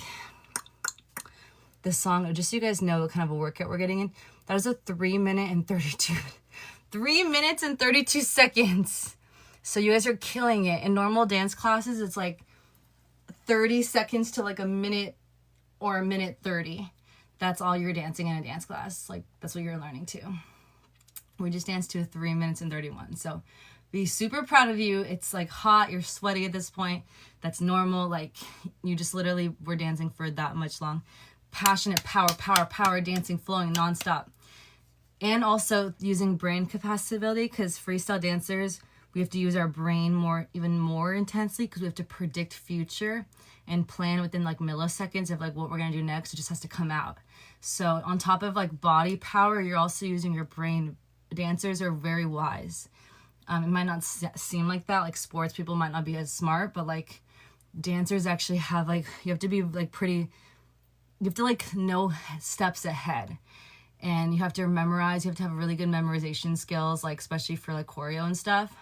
this song, just so you guys know what kind of a workout we're getting in. That was a 3 minutes and 32 seconds. So you guys are killing it. In normal dance classes, it's like 30 seconds to like a minute or a minute 30. That's all you're dancing in a dance class. Like that's what you're learning to. We just danced to 3 minutes and 31. So be super proud of you. It's like hot. You're sweaty at this point. That's normal. Like you just literally were dancing for that much long. Passionate, power dancing, flowing nonstop. And also using brain capacity, because freestyle dancers, we have to use our brain even more intensely, because we have to predict future and plan within like milliseconds of like what we're gonna do next. It just has to come out. So on top of like body power, you're also using your brain. Dancers are very wise. It might not seem like that, like sports people might not be as smart, but like dancers actually have like, you have to be like you have to like know steps ahead, and you have to memorize. You have to have really good memorization skills, like especially for like choreo and stuff.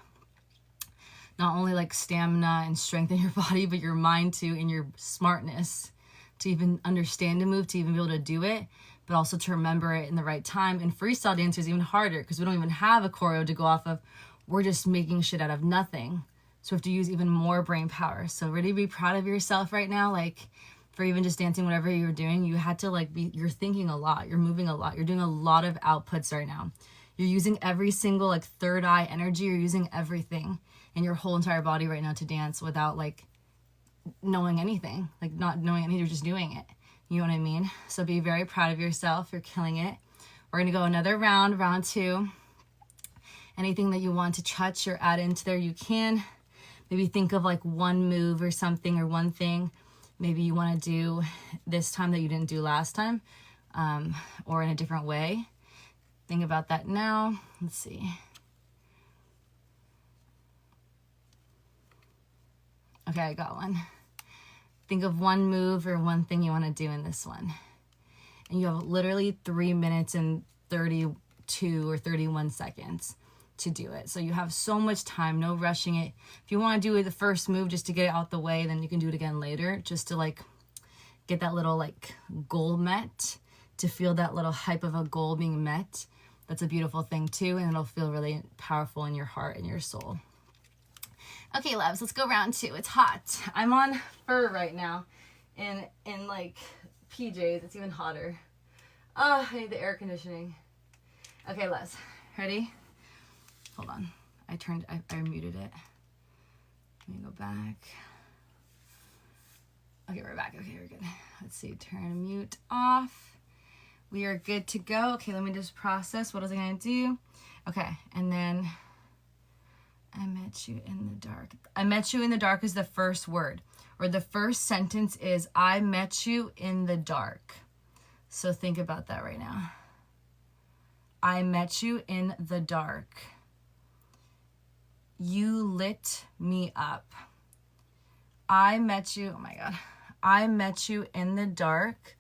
Not only like stamina and strength in your body, but your mind too, and your smartness to even understand a move, to even be able to do it, but also to remember it in the right time. And freestyle dancers is even harder, because we don't even have a choreo to go off of. We're just making shit out of nothing. So we have to use even more brain power. So really be proud of yourself right now. Like for even just dancing, whatever you're doing, you had to like you're thinking a lot, you're moving a lot, you're doing a lot of outputs right now. You're using every single like third eye energy, you're using everything in your whole entire body right now to dance without like knowing anything, like not knowing anything, you're just doing it. You know what I mean? So be very proud of yourself. You're killing it. We're gonna go another round 2. Anything that you want to touch or add into there, you can. Maybe think of like one move or something, or one thing maybe you want to do this time that you didn't do last time, or in a different way. Think about that now. Let's see. Okay, I got one. Think of one move or one thing you want to do in this one. And you have literally 3 minutes and 32 or 31 seconds to do it. So you have so much time, no rushing it. If you want to do the first move just to get it out the way, then you can do it again later, just to like get that little like goal met, to feel that little hype of a goal being met. That's a beautiful thing too, and it'll feel really powerful in your heart and your soul. Okay, loves, let's go round 2. It's hot. I'm on fur right now in like PJs. It's even hotter. Oh, I need the air conditioning. Okay, loves, ready? Hold on. I muted it. Let me go back. Okay, we're back. Okay, we're good. Let's see, turn mute off. We are good to go. Okay, let me just process. What was I gonna do? Okay, and then I met you in the dark. I met you in the dark is the first word, or the first sentence is I met you in the dark. So think about that right now. I met you in the dark. You lit me up. I met you, oh my God. I met you in the dark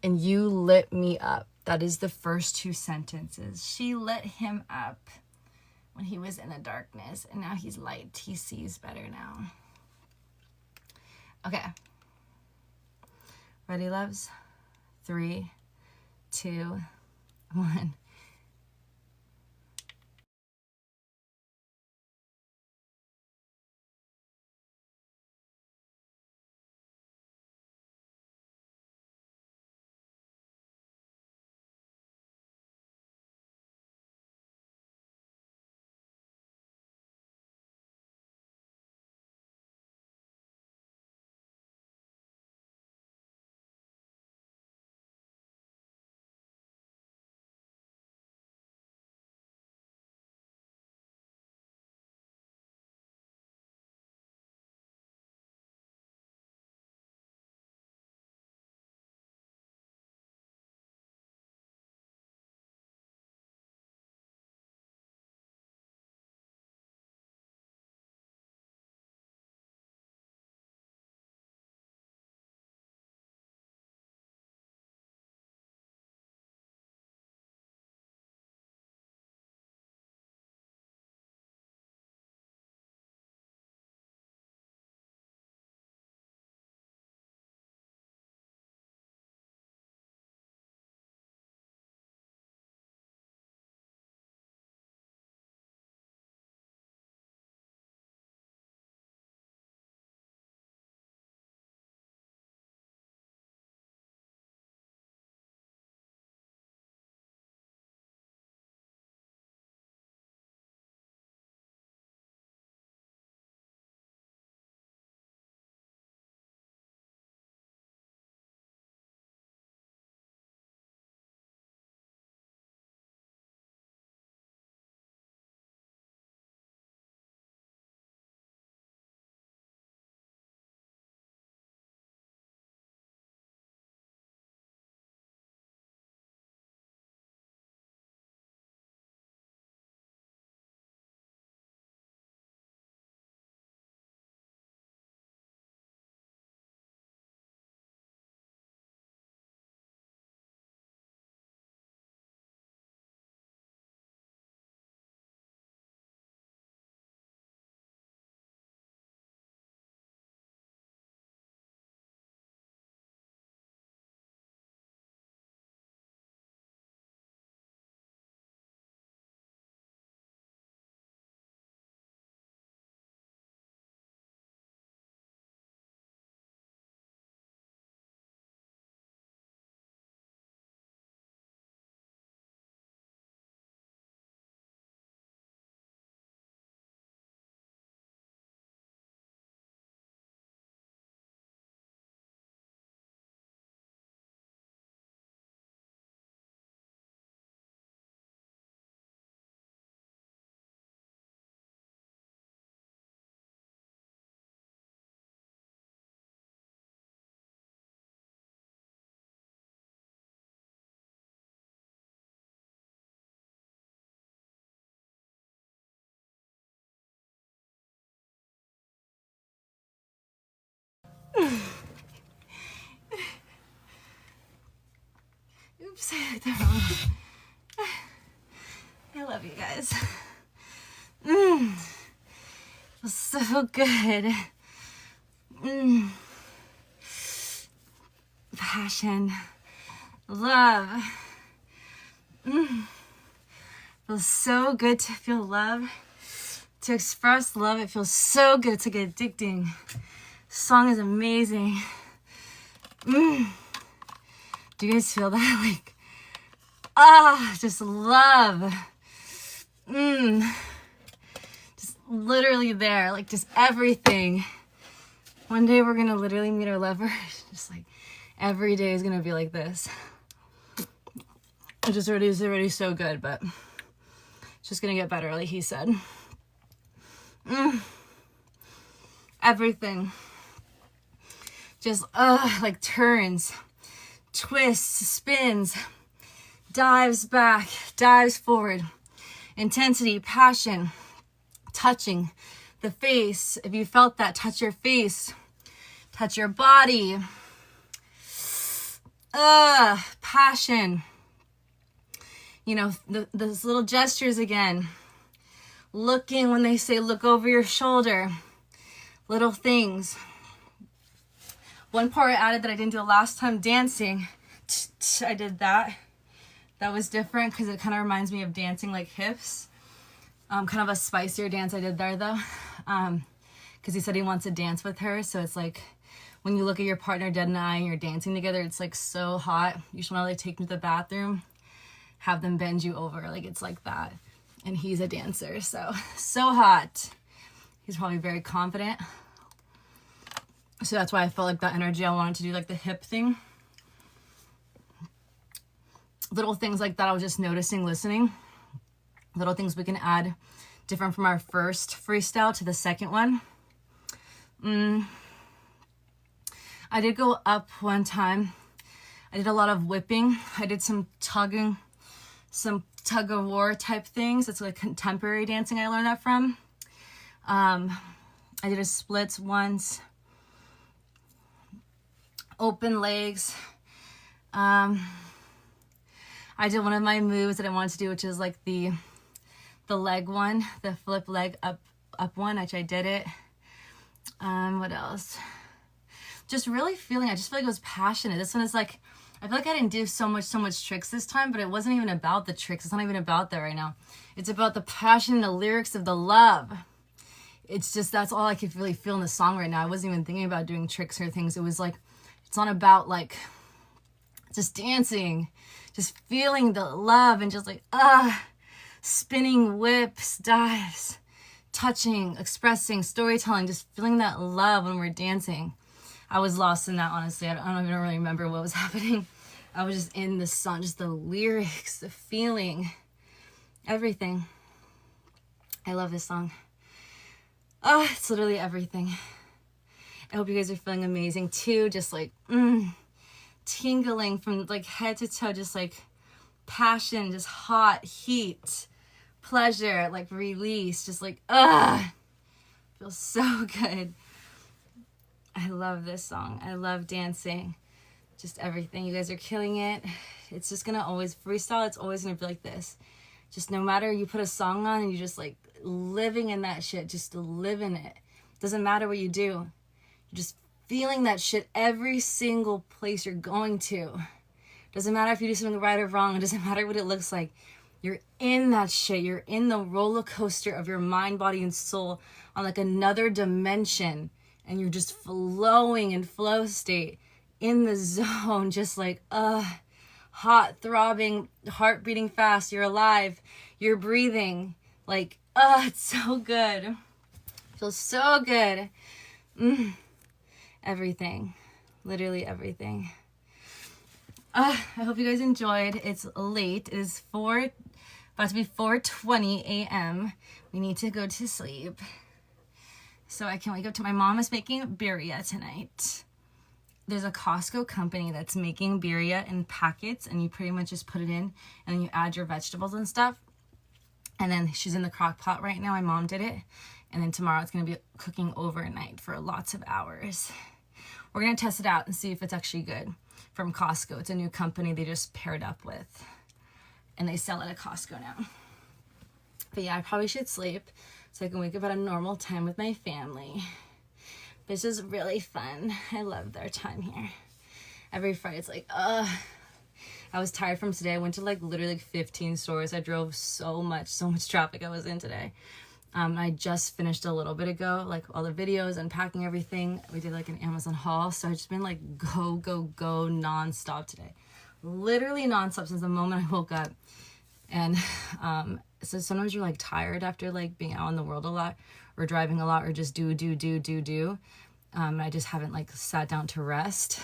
and you lit me up. That is the first 2 sentences. She lit him up when he was in the darkness, and now he's light. He sees better now. Okay. Ready, loves? 3, 2, 1. Oops, I did that wrong. I love you guys. Feels so good. Passion, love. Feels so good to feel love, to express love. It feels so good. It's like addicting. Song is amazing. Do you guys feel that? Like, just love. Just literally there, like just everything. One day we're gonna literally meet our lover. Just like every day is gonna be like this. It's already so good, but it's just gonna get better, like he said. Everything. Just like turns, twists, spins, dives back, dives forward. Intensity, passion, touching the face. If you felt that, touch your face, touch your body. Passion. You know, those little gestures again. Looking when they say look over your shoulder. Little things. One part I added that I didn't do the last time, dancing. I did that. That was different because it kind of reminds me of dancing like hips. Kind of a spicier dance I did there though. Because he said he wants to dance with her. So it's like when you look at your partner dead in the eye and you're dancing together, it's like so hot. You just want to like take them to the bathroom, have them bend you over. Like it's like that. And he's a dancer. So hot. He's probably very confident. So that's why I felt like that energy. I wanted to do like the hip thing. Little things like that I was just noticing, listening. Little things we can add different from our first freestyle to the second one. I did go up one time. I did a lot of whipping. I did some tugging, some tug of war type things. That's like contemporary dancing I learned that from. I did a splits once. Open legs. I did one of my moves that I wanted to do, which is like the leg one, the flip leg up one, which I did it. What else? Just really feeling, I just feel like it was passionate. This one is like, I feel like I didn't do so much tricks this time, but it wasn't even about the tricks. It's not even about that right now. It's about the passion, the lyrics of the love. It's just, that's all I could really feel in the song right now. I wasn't even thinking about doing tricks or things. It was like, it's not about like just dancing, just feeling the love and just like, spinning whips, dives, touching, expressing, storytelling, just feeling that love when we're dancing. I was lost in that, honestly. I don't even really remember what was happening. I was just in the song, just the lyrics, the feeling, everything. I love this song. It's literally everything. I hope you guys are feeling amazing too. Just like, tingling from like head to toe, just like passion, just hot, heat, pleasure, like release, just like, feels so good. I love this song. I love dancing. Just everything. You guys are killing it. It's just gonna always, freestyle, it's always gonna be like this. Just no matter, you put a song on and you just like living in that shit, just living it. Doesn't matter what you do. You're just feeling that shit every single place you're going to. Doesn't matter if you do something right or wrong. It doesn't matter what it looks like. You're in that shit. You're in the roller coaster of your mind, body, and soul on like another dimension. And you're just flowing in flow state in the zone, just like, hot, throbbing, heart beating fast. You're alive. You're breathing. Like, it's so good. Feels so good. Everything. Literally everything. I hope you guys enjoyed. It's late. It is about to be 4:20 a.m. We need to go to sleep. So I can't wake up to, my mom is making birria tonight. There's a Costco company that's making birria in packets, and you pretty much just put it in and then you add your vegetables and stuff. And then she's in the crock pot right now. My mom did it. And then tomorrow it's going to be cooking overnight for lots of hours. we're going to test it out and see if it's actually good. From Costco. It's a new company they just paired up with. And they sell it at Costco now. But yeah, I probably should sleep so I can wake up at a normal time with my family. This is really fun. I love their time here. Every Friday it's like, I was tired from today. I went to like literally like 15 stores. I drove so much traffic I was in today. I just finished a little bit ago, like all the videos, unpacking everything. We did like an Amazon haul. So I've just been like go nonstop today. Literally nonstop since the moment I woke up. And so sometimes you're like tired after like being out in the world a lot or driving a lot or just do. I just haven't like sat down to rest.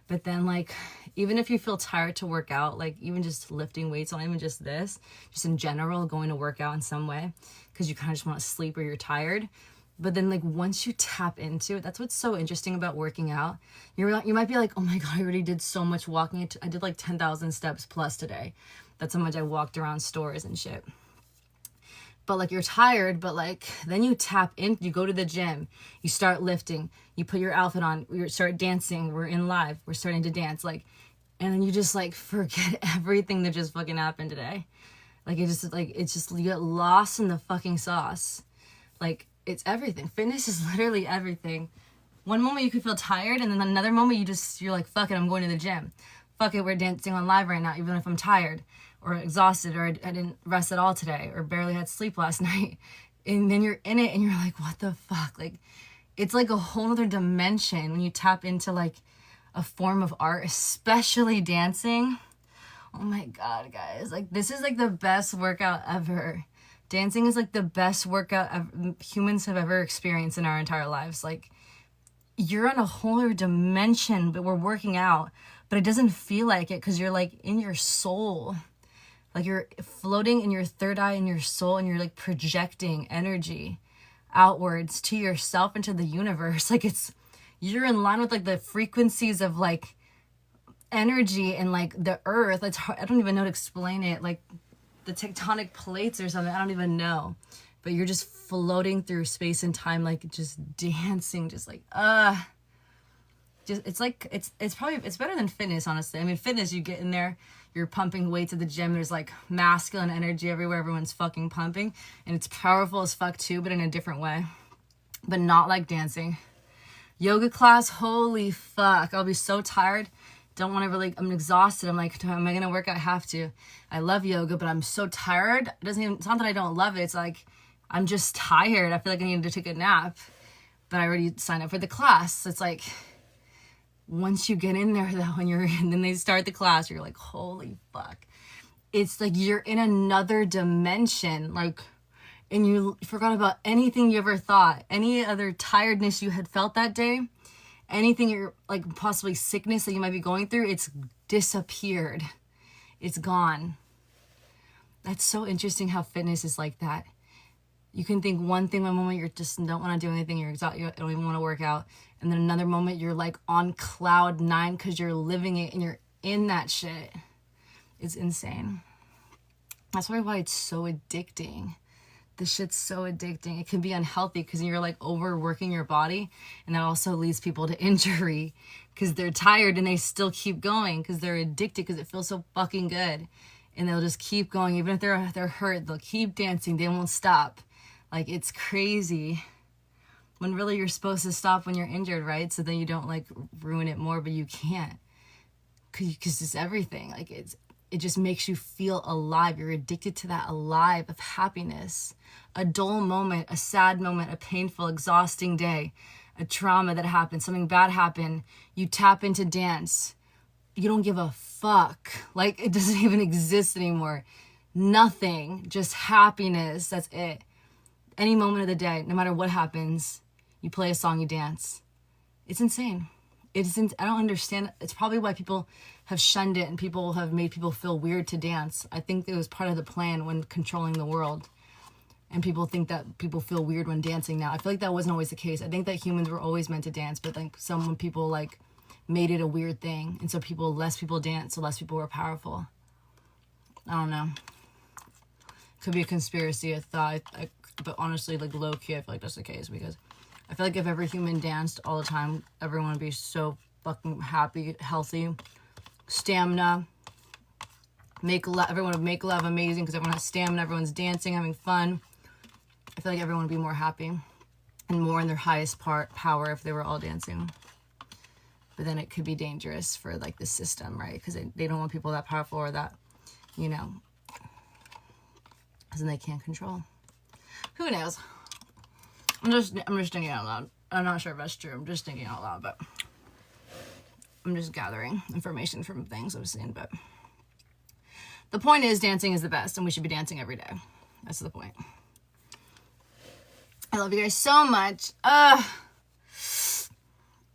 But then like, even if you feel tired to work out, like even just lifting weights, not even just this, just in general, going to work out in some way, because you kind of just want to sleep or you're tired. But then like once you tap into it, that's what's so interesting about working out. You might be like, oh my God, I already did so much walking. I did like 10,000 steps plus today. That's how much I walked around stores and shit. But like you're tired, but like then you tap in, you go to the gym, you start lifting, you put your outfit on, you start dancing, we're in live, we're starting to dance, like, and then you just like forget everything that just fucking happened today. Like it's just you get lost in the fucking sauce. Like it's everything. Fitness is literally everything. One moment you could feel tired, and then another moment you're like, fuck it, I'm going to the gym. Fuck it, we're dancing on live right now, even if I'm tired or exhausted or I didn't rest at all today or barely had sleep last night. And then you're in it and you're like, what the fuck? Like, it's like a whole other dimension when you tap into like a form of art, especially dancing. Oh my God, guys. Like, this is like the best workout ever. Dancing is like the best workout humans have ever experienced in our entire lives. Like, you're on a whole other dimension, but we're working out, but it doesn't feel like it because you're like in your soul. Like you're floating in your third eye in your soul, and you're like projecting energy outwards to yourself and to the universe. Like you're in line with like the frequencies of like energy and like the earth. It's hard, I don't even know how to explain it. Like the tectonic plates or something. I don't even know. But you're just floating through space and time, like just dancing, just like, just, it's like, it's better than fitness, honestly. I mean, fitness, you get in there, you're pumping weights at the gym. There's like masculine energy everywhere. Everyone's fucking pumping, and it's powerful as fuck too, but in a different way, but not like dancing. Yoga class, holy fuck. I'll be so tired. Don't want to really, I'm exhausted. I'm like, am I going to work out? I have to. I love yoga, but I'm so tired. It's not that I don't love it. It's like, I'm just tired. I feel like I need to take a nap, but I already signed up for the class. It's like, once you get in there though, and then they start the class, you're like, holy fuck. It's like you're in another dimension, like, and you forgot about anything you ever thought, any other tiredness you had felt that day, anything you're like possibly sickness that you might be going through, it's disappeared. It's gone. That's so interesting how fitness is like that. You can think one thing one moment, you just don't want to do anything, you're exhausted, you don't even want to work out. And then another moment, you're like on cloud 9 because you're living it and you're in that shit. It's insane. That's why it's so addicting. This shit's so addicting. It can be unhealthy because you're like overworking your body. And that also leads people to injury because they're tired and they still keep going because they're addicted because it feels so fucking good. And they'll just keep going. Even if they're hurt, they'll keep dancing. They won't stop. Like, it's crazy. When really you're supposed to stop when you're injured, right? So then you don't like ruin it more, but you can't. Because it's everything. Like, it just makes you feel alive. You're addicted to that alive of happiness. A dull moment, a sad moment, a painful, exhausting day, a trauma that happened, something bad happened. You tap into dance. You don't give a fuck. Like, it doesn't even exist anymore. Nothing. Just happiness. That's it. Any moment of the day, no matter what happens, you play a song, you dance. It's insane. I don't understand. It's probably why people have shunned it and people have made people feel weird to dance. I think it was part of the plan when controlling the world. And people think that people feel weird when dancing now. I feel like that wasn't always the case. I think that humans were always meant to dance, but like some people like made it a weird thing. And so less people dance, so less people were powerful. I don't know. Could be a conspiracy, a thought. But honestly, like low key, I feel like that's the case because I feel like if every human danced all the time, everyone would be so fucking happy, healthy, stamina. Everyone would make love amazing because everyone has stamina, everyone's dancing, having fun. I feel like everyone would be more happy and more in their highest power if they were all dancing. But then it could be dangerous for like the system, right? Because they don't want people that powerful or that, you know, because then they can't control. Who knows? I'm just thinking out loud. I'm not sure if that's true. I'm just thinking out loud, but I'm just gathering information from things I've seen. But the point is, dancing is the best, and we should be dancing every day. That's the point. I love you guys so much.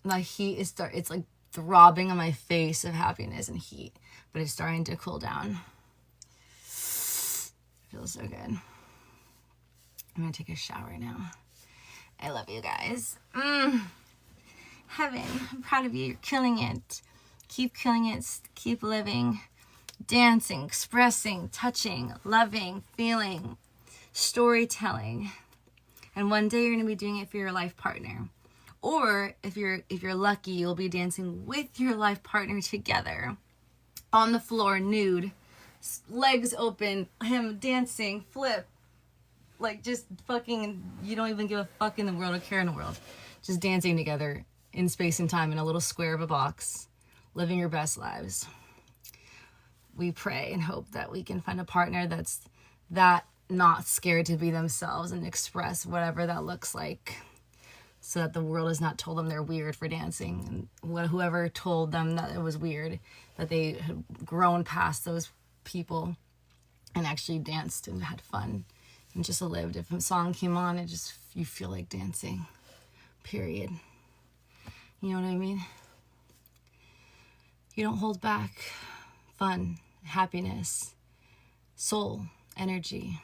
My heat is it's like throbbing on my face of happiness and heat, but it's starting to cool down. Feels so good. I'm gonna take a shower now. I love you guys. Heaven, I'm proud of you. You're killing it. Keep killing it. Keep living. Dancing, expressing, touching, loving, feeling, storytelling. And one day you're gonna be doing it for your life partner. Or if you're lucky, you'll be dancing with your life partner together. On the floor, nude. Legs open, him dancing, flip. Like just fucking, you don't even give a fuck in the world or care in the world. Just dancing together in space and time in a little square of a box. Living your best lives. We pray and hope that we can find a partner that's that not scared to be themselves and express whatever that looks like. So that the world has not told them they're weird for dancing. And whoever told them that it was weird, that they had grown past those people and actually danced and had fun and just lived. If a song came on, you feel like dancing. Period. You know what I mean? You don't hold back. Fun, happiness, soul, energy.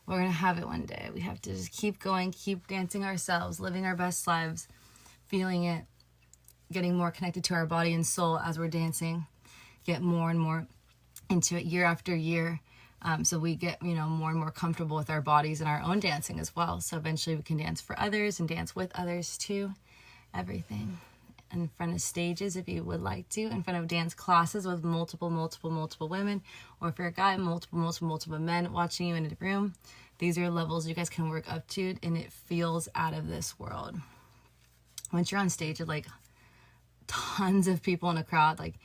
We're going to have it one day. We have to just keep going, keep dancing ourselves, living our best lives, feeling it, getting more connected to our body and soul as we're dancing, get more and more into it year after year. So we get, more and more comfortable with our bodies and our own dancing as well. So eventually we can dance for others and dance with others too. Everything. In front of stages if you would like to, in front of dance classes with multiple women, or if you're a guy, multiple men watching you in a room. These are levels you guys can work up to, and it feels out of this world. Once you're on stage with like tons of people in a crowd, like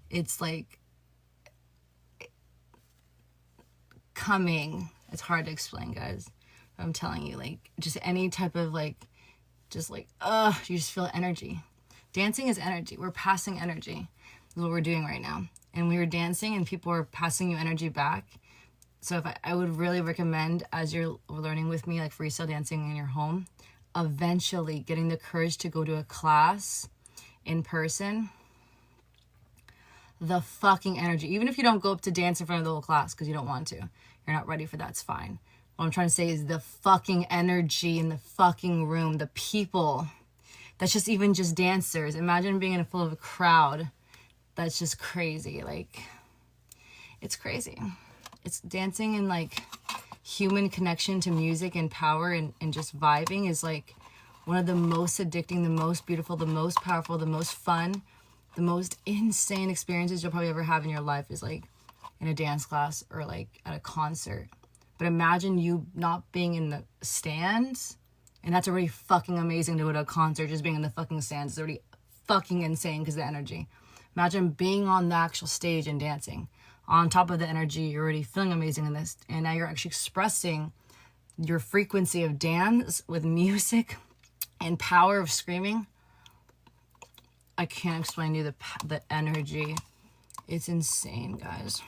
it's like coming. It's hard to explain, guys. I'm telling you, like just any type of you just feel energy. Dancing is energy. We're passing energy. That's what we're doing right now. And we were dancing and people were passing you energy back. So I would really recommend, as you're learning with me, like freestyle dancing in your home, eventually getting the courage to go to a class in person. The fucking energy. Even if you don't go up to dance in front of the whole class because you don't want to. You're not ready for that. It's fine. What I'm trying to say is the fucking energy in the fucking room. The people. That's just even just dancers. Imagine being in a full of a crowd. That's just crazy. Like, it's crazy. It's dancing and like human connection to music and power and just vibing is like one of the most addicting, the most beautiful, the most powerful, the most fun, the most insane experiences you'll probably ever have in your life is like in a dance class or like at a concert. But imagine you not being in the stands. And that's already fucking amazing to go to a concert. Just being in the fucking stands is already fucking insane because of the energy. Imagine being on the actual stage and dancing. On top of the energy, you're already feeling amazing in this. And now you're actually expressing your frequency of dance with music and power of screaming. I can't explain to you the energy. It's insane, guys.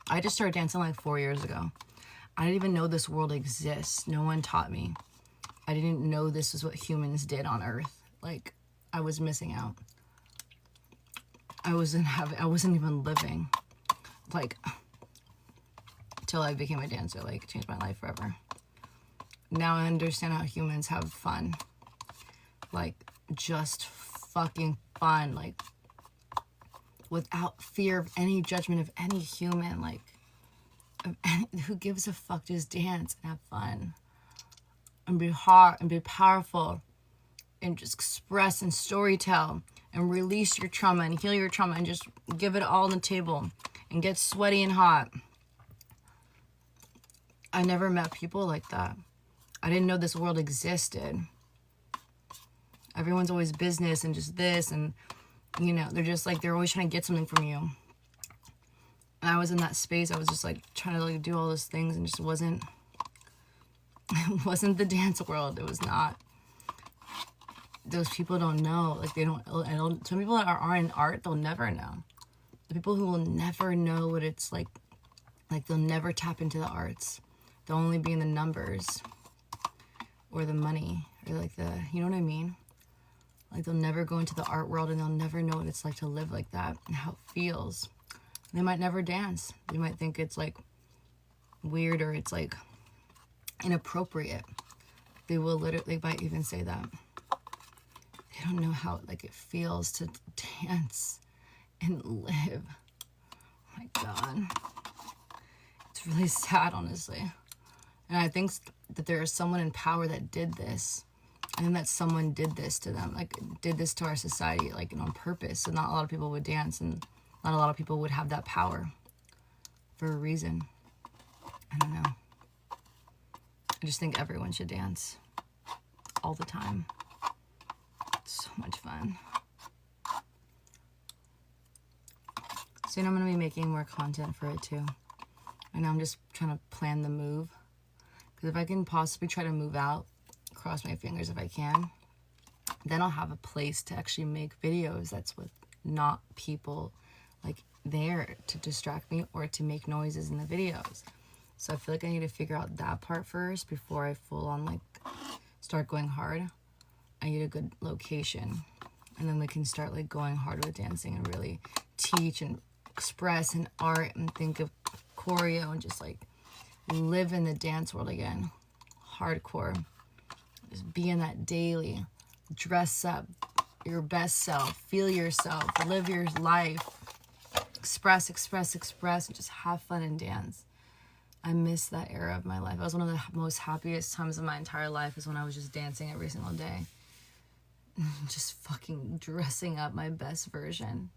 I just started dancing like 4 years ago. I didn't even know this world exists. No one taught me. I didn't know this is what humans did on Earth. Like, I was missing out. I wasn't even living. Like, till I became a dancer. Like, it changed my life forever. Now I understand how humans have fun. Like, just fucking fun. Like, without fear of any judgment of any human. Like, Who gives a fuck? Just dance and have fun and be hard and be powerful and just express and storytell and release your trauma and heal your trauma and just give it all on the table and get sweaty and hot. I never met people like that. I didn't know this world existed. Everyone's always business and just this, and you know, they're just like, they're always trying to get something from you. And I was in that space. I was just like trying to like do all those things, and just wasn't it wasn't the dance world. It was not. Those people don't know. Like they don't. Some people that are in art, they'll never know. The people who will never know what it's like they'll never tap into the arts. They'll only be in the numbers or the money or like the, you know what I mean? Like they'll never go into the art world, and they'll never know what it's like to live like that and how it feels. They might never dance. They might think it's like weird or it's like inappropriate. They might even say that. They don't know how like it feels to dance and live. Oh my God. It's really sad, honestly. And I think that there is someone in power that did this. I think that someone did this to them, like did this to our society, like on purpose. So not a lot of people would dance, and not a lot of people would have that power for a reason. I don't know. I just think everyone should dance all the time. It's so much fun. Soon I'm going to be making more content for it too. And I'm just trying to plan the move. Because if I can possibly try to move out, cross my fingers if I can, then I'll have a place to actually make videos that's with not people like there to distract me or to make noises in the videos. So I feel like I need to figure out that part first before I full on like start going hard. I need a good location, and then we can start like going hard with dancing and really teach and express in art and think of choreo and just like live in the dance world again. Hardcore. Just be in that daily. Dress up your best self. Feel yourself. Live your life. Express, and just have fun and dance. I miss that era of my life. It was one of the most happiest times of my entire life, is when I was just dancing every single day. Just fucking dressing up my best version.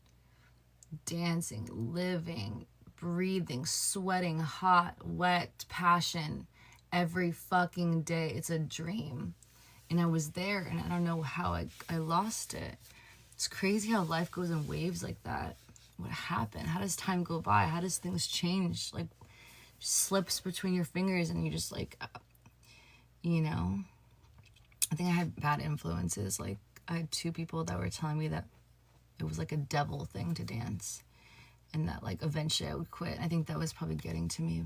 Dancing, living, breathing, sweating, hot, wet, passion. Every fucking day. It's a dream. And I was there, and I don't know how I lost it. It's crazy how life goes in waves like that. What happened? How does time go by? How does things change? Like, slips between your fingers, and you just like, you know. I think I had bad influences. Like, I had 2 people that were telling me that it was like a devil thing to dance, and that like eventually I would quit. I think that was probably getting to me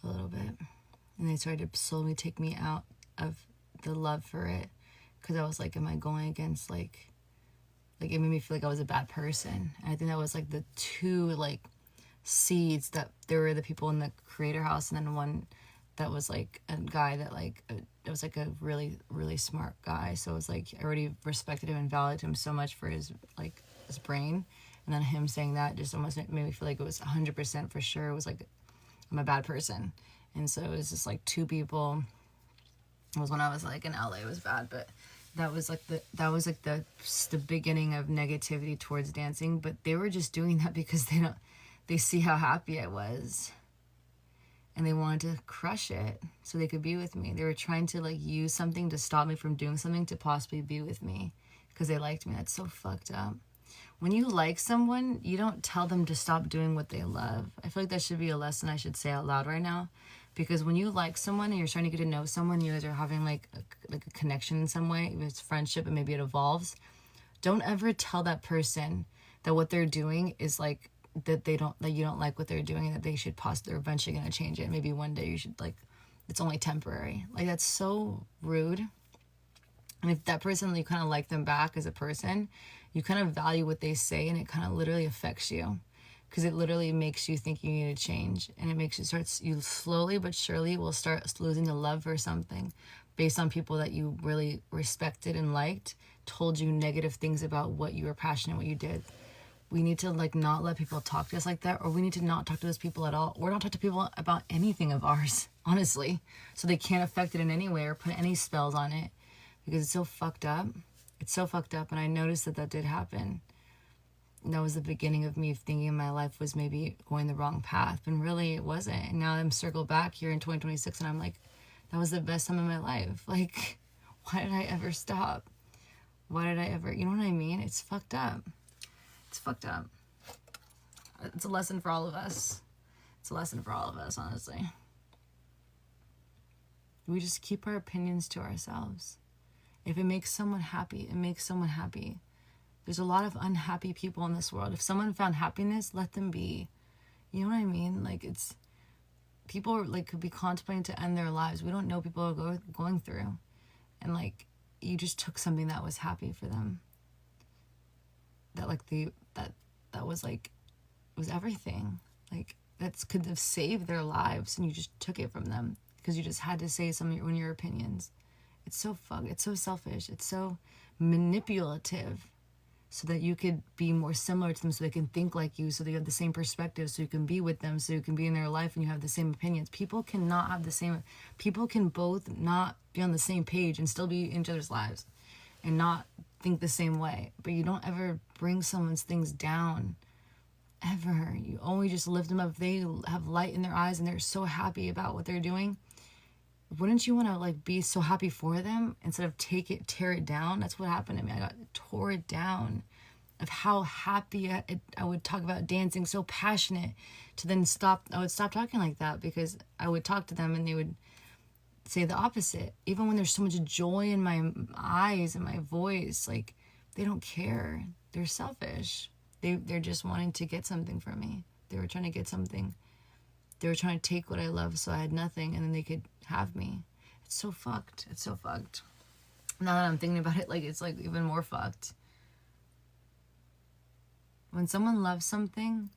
a little bit, and they started to slowly take me out of the love for it, because I was like, am I going against like it made me feel like I was a bad person. And I think that was like the 2 like seeds, that there were the people in the creator house, and then one that was like a guy that like it was like a really, really smart guy. So it was like I already respected him and valued him so much for his brain, and then him saying that just almost made me feel like it was 100% for sure it was like I'm a bad person. And so it was just like 2 people. It was when I was like in LA. It was bad, but that was like the beginning of negativity towards dancing. But they were just doing that because they see how happy I was, and they wanted to crush it so they could be with me. They were trying to like use something to stop me from doing something to possibly be with me because they liked me. That's so fucked up. When you like someone, you don't tell them to stop doing what they love. I feel like that should be a lesson I should say out loud right now. Because when you like someone and you're starting to get to know someone, you guys are having like a connection in some way, if it's friendship and maybe it evolves, don't ever tell that person that what they're doing is like, that you don't like what they're doing, and that they should they're eventually going to change it. Maybe one day you should like, it's only temporary. Like, that's so rude. And if that person, you kind of like them back as a person, you kind of value what they say, and it kind of literally affects you. Because it literally makes you think you need to change. And it makes you slowly but surely will start losing the love for something based on people that you really respected and liked, told you negative things about what you were passionate, what you did. we need to like not let people talk to us like that, or we need to not talk to those people at all, or not talk to people about anything of ours, honestly, so they can't affect it in any way or put any spells on it, because it's so fucked up. It's so fucked up. And I noticed that did happen. And that was the beginning of me thinking my life was maybe going the wrong path, and really it wasn't. And now I'm circled back here in 2026 and I'm like, that was the best time of my life. Like, why did I ever stop? Why did I ever, you know what I mean? It's fucked up. It's fucked up. It's a lesson for all of us. It's a lesson for all of us, honestly. We just keep our opinions to ourselves. If it makes someone happy, it makes someone happy. There's a lot of unhappy people in this world. If someone found happiness, let them be. You know what I mean? Like, it's, people are, like, could be contemplating to end their lives. We don't know people are going through. And, like, you just took something that was happy for them. That, like, that was, like, was everything. Like, that could have saved their lives, and you just took it from them because you just had to say some of your opinions. It's so it's so selfish. It's so manipulative, so that you could be more similar to them, so they can think like you, so that you have the same perspective, so you can be with them, so you can be in their life and you have the same opinions. People cannot have the same, people can both not be on the same page and still be in each other's lives and not think the same way. But you don't ever bring someone's things down, ever. You only just lift them up. If they have light in their eyes and they're so happy about what they're doing, wouldn't you want to like be so happy for them instead of tear it down? That's what happened to me. I got tore it down of how happy I would talk about dancing, so passionate, to then I would stop talking like that because I would talk to them and they would say the opposite. Even when there's so much joy in my eyes and my voice, like, they don't care. They're selfish. They're just wanting to get something from me. They were trying to get something. They were trying to take what I love so I had nothing, and then they could have me. It's so fucked. It's so fucked. Now that I'm thinking about it, like, it's like even more fucked. When someone loves something,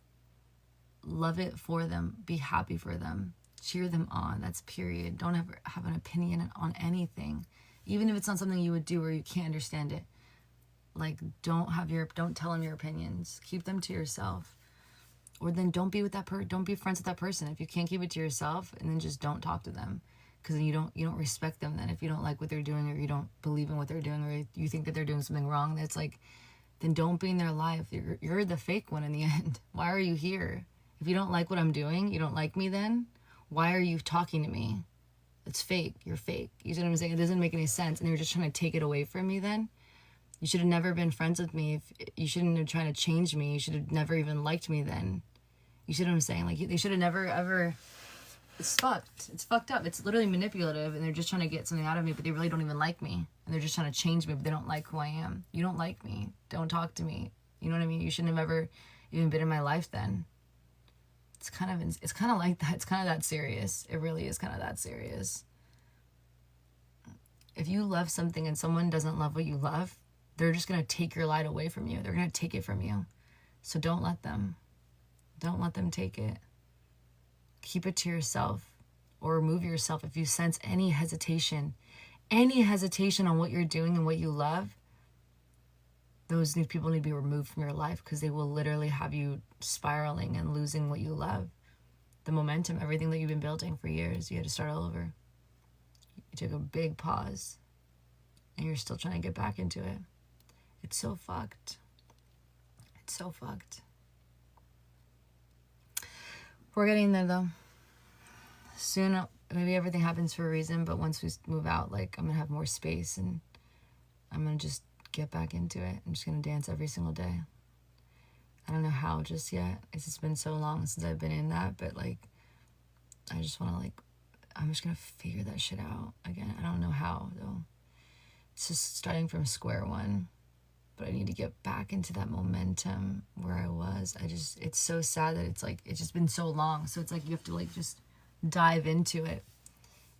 love it for them. Be happy for them. Cheer them on. That's period. Don't ever have an opinion on anything. Even if it's not something you would do or you can't understand it. Like, don't tell them your opinions. Keep them to yourself. Or then don't be with that don't be friends with that person. If you can't keep it to yourself, and then just don't talk to them. Because then you don't respect them then. If you don't like what they're doing, or you don't believe in what they're doing, or you think that they're doing something wrong, that's like, then don't be in their life. You're the fake one in the end. Why are you here? If you don't like what I'm doing, you don't like me then, why are you talking to me? It's fake. You're fake. You see what I'm saying? It doesn't make any sense. And you're just trying to take it away from me then. You should have never been friends with me. You shouldn't have tried to change me. You should have never even liked me then. You see what I'm saying? Like, they should have never, ever... It's fucked. It's fucked up. It's literally manipulative, and they're just trying to get something out of me, but they really don't even like me. And they're just trying to change me, but they don't like who I am. You don't like me. Don't talk to me. You know what I mean? You shouldn't have ever even been in my life then. It's kind of like that. It's kind of that serious. It really is kind of that serious. If you love something and someone doesn't love what you love, they're just going to take your light away from you. They're going to take it from you. So don't let them. Don't let them take it. Keep it to yourself, or remove yourself if you sense any hesitation on what you're doing and what you love. Those people need to be removed from your life, because they will literally have you spiraling and losing what you love. The momentum, everything that you've been building for years, you had to start all over. You took a big pause, and you're still trying to get back into it. It's so fucked. It's so fucked. We're getting there, though. Soon, maybe everything happens for a reason, but once we move out, like, I'm gonna have more space, and I'm gonna just get back into it. I'm just gonna dance every single day. I don't know how just yet. It's just been so long since I've been in that, but, like, I just want to, like, I'm just gonna figure that shit out again. I don't know how, though. It's just starting from square one. But I need to get back into that momentum where I was. It's so sad that it's like, it's just been so long. So it's like, you have to, like, just dive into it.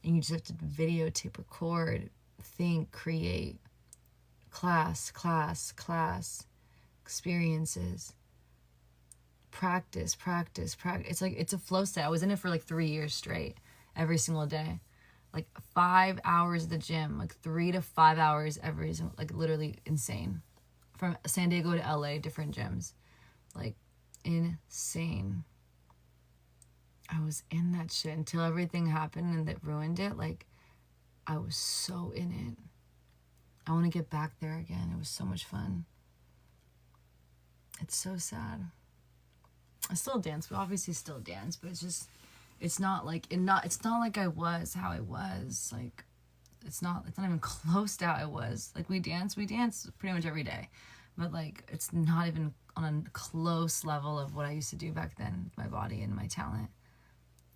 And you just have to videotape, record, think, create, class, experiences, practice. It's like, it's a flow state. I was in it for like 3 years straight, every single day. Like 5 hours at the gym, like 3 to 5 hours every, like, literally insane. From San Diego to LA, different gyms. like insane. I was in that shit until everything happened and that ruined it. Like, I was so in it. I want to get back there again. It was so much fun. It's so sad. I still dance. We obviously still dance, but it's not like I was how I was. Like, it's not even close to how I was. Like, we dance pretty much every day, but like, it's not even on a close level of what I used to do back then with my body and my talent.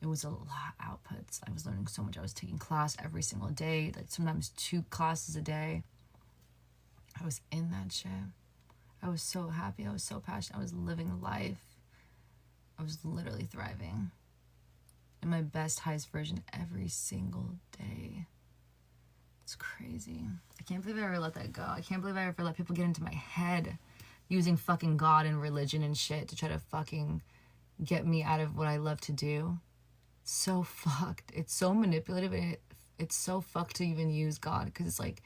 It was a lot of outputs. I was learning so much. I was taking class every single day, like sometimes 2 classes a day. I was in that shit. I was so happy. I was so passionate. I was living life. I was literally thriving in my best, highest version every single day. It's crazy. I can't believe I ever let that go. I can't believe I ever let people get into my head using fucking God and religion and shit to try to fucking get me out of what I love to do. So fucked. It's so manipulative, and it's so fucked to even use God, because it's like,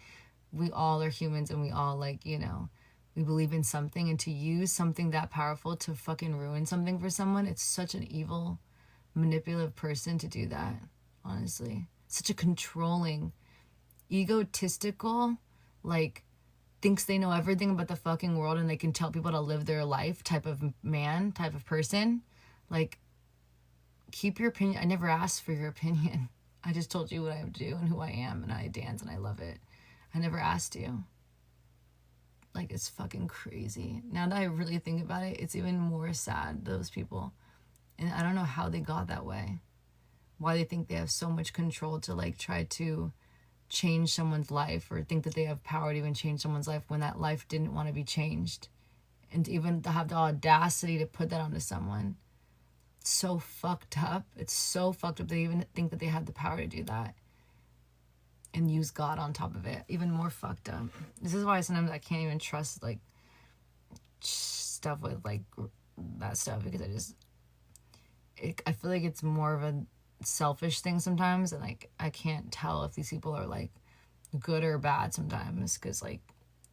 we all are humans and we all, like, you know, we believe in something, and to use something that powerful to fucking ruin something for someone, it's such an evil, manipulative person to do that, honestly. Such a controlling, egotistical, like, thinks they know everything about the fucking world and they can tell people to live their life type of man, type of person. Like, keep your opinion. I never asked for your opinion. I just told you what I do and who I am, and I dance and I love it. I never asked you. Like, it's fucking crazy. Now that I really think about it, it's even more sad, those people. And I don't know how they got that way. Why they think they have so much control to, like, try to change someone's life, or think that they have power to even change someone's life when that life didn't want to be changed. And to even to have the audacity to put that onto someone. It's so fucked up. It's so fucked up they even think that they have the power to do that. And use God on top of it. Even more fucked up. This is why sometimes I can't even trust, like, stuff with, like, that stuff, because I feel like it's more of a selfish thing sometimes, and, like, I can't tell if these people are, like, good or bad sometimes, because, like,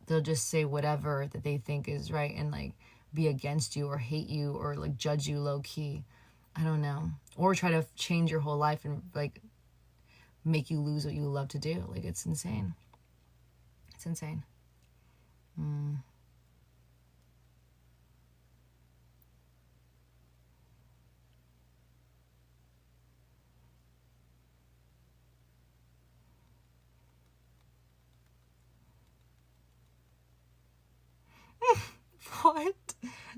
they'll just say whatever that they think is right and, like, be against you or hate you or, like, judge you low-key. I don't know. Or try to change your whole life and, like, make you lose what you love to do. Like, it's insane. It's insane. What?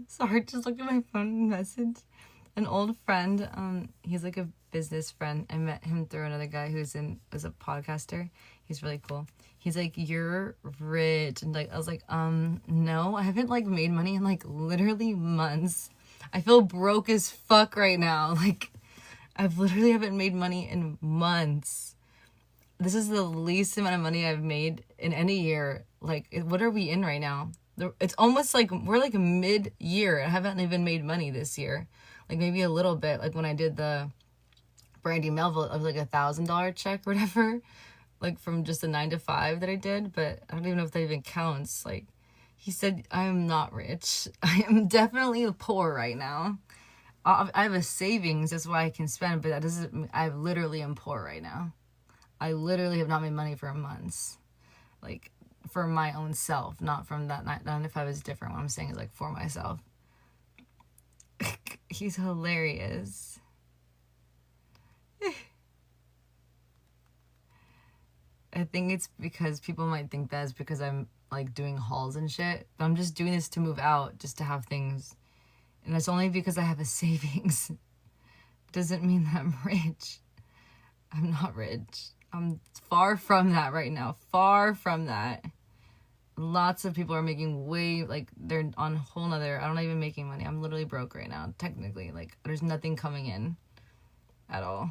Sorry, just looked at my phone and message. An old friend, he's like a business friend. I met him through another guy who's a podcaster. He's really cool. He's like, "You're rich." And, like, I was like, no, I haven't, like, made money in, like, literally months. I feel broke as fuck right now. Like, I've literally haven't made money in months. This is the least amount of money I've made in any year. Like, what are we in right now? It's almost like we're, like, mid-year. I haven't even made money this year. Like, maybe a little bit. Like, when I did the Brandy Melville, it was like $1,000 check or whatever, like, from just a 9 to 5 that I did. But I don't even know if that even counts. Like, he said, I am not rich. I am definitely poor right now. I have a savings, that's why I can spend, but that doesn't, I literally am poor right now. I literally have not made money for months. Like, for my own self, not from that 9 to 5 is different. What I'm saying is, like, for myself. He's hilarious. I think it's because people might think that it's because I'm, like, doing hauls and shit. But I'm just doing this to move out, just to have things. And it's only because I have a savings. Doesn't mean that I'm rich. I'm not rich. I'm far from that right now. Far from that. Lots of people are making way, like, they're on a whole nother, I'm not even making money. I'm literally broke right now, technically. Like, there's nothing coming in at all.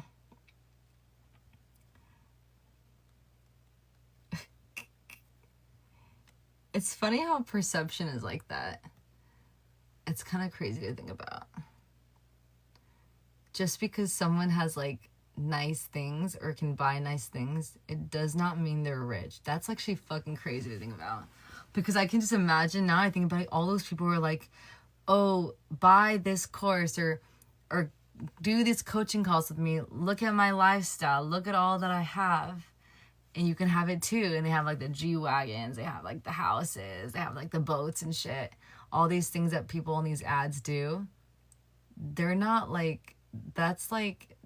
It's funny how perception is like that. It's kind of crazy to think about. Just because someone has, like, nice things or can buy nice things, it does not mean they're rich. That's actually fucking crazy to think about. Because I can just imagine now, I think about it, all those people were like, oh, buy this course or do these coaching calls with me. Look at my lifestyle. Look at all that I have. And you can have it too. And they have like the G-Wagons. They have like the houses. They have like the boats and shit. All these things that people in these ads do. They're not like, that's like,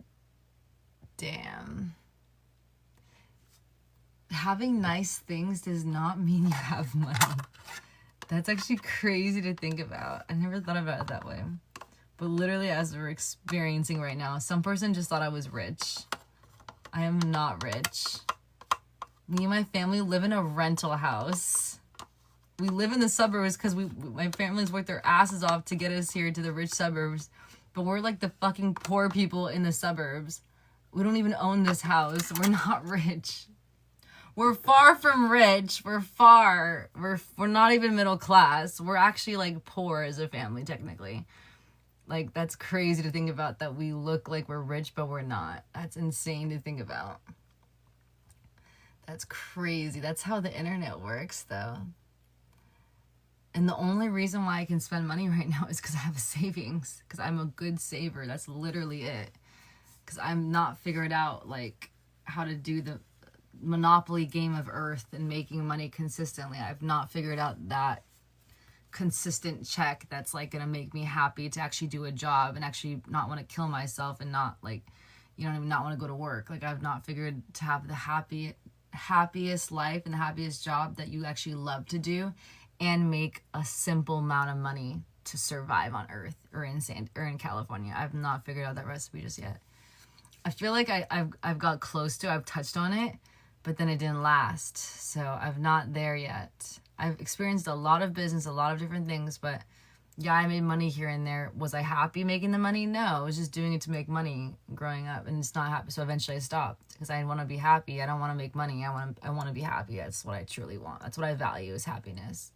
damn. Having nice things does not mean you have money. That's actually crazy to think about. I never thought about it that way. But literally, as we're experiencing right now, some person just thought I was rich. I am not rich. Me and my family live in a rental house. We live in the suburbs because my family's worked their asses off to get us here to the rich suburbs. But we're like the fucking poor people in the suburbs. We don't even own this house. We're not rich. We're far from rich. We're not even middle class. We're actually like poor as a family, technically. Like, that's crazy to think about, that we look like we're rich, but we're not. That's insane to think about. That's crazy. That's how the internet works, though. And the only reason why I can spend money right now is because I have a savings. Because I'm a good saver. That's literally it. Because I'm not figured out, like, how to do the monopoly game of earth and making money consistently. I've not figured out that consistent check that's like gonna make me happy to actually do a job and actually not want to kill myself and not like, you know, not want to go to work. Like, I've not figured to have the happiest life and the happiest job that you actually love to do and make a simple amount of money to survive on earth or in California. I've not figured out that recipe just yet. I feel like I've got close to, I've touched on it, but then it didn't last. So I'm not there yet. I've experienced a lot of business, a lot of different things, but yeah, I made money here and there. Was I happy making the money? No, I was just doing it to make money growing up, and it's not happy. So eventually I stopped because I want to be happy. I don't want to make money. I want to be happy. That's what I truly want. That's what I value, is happiness.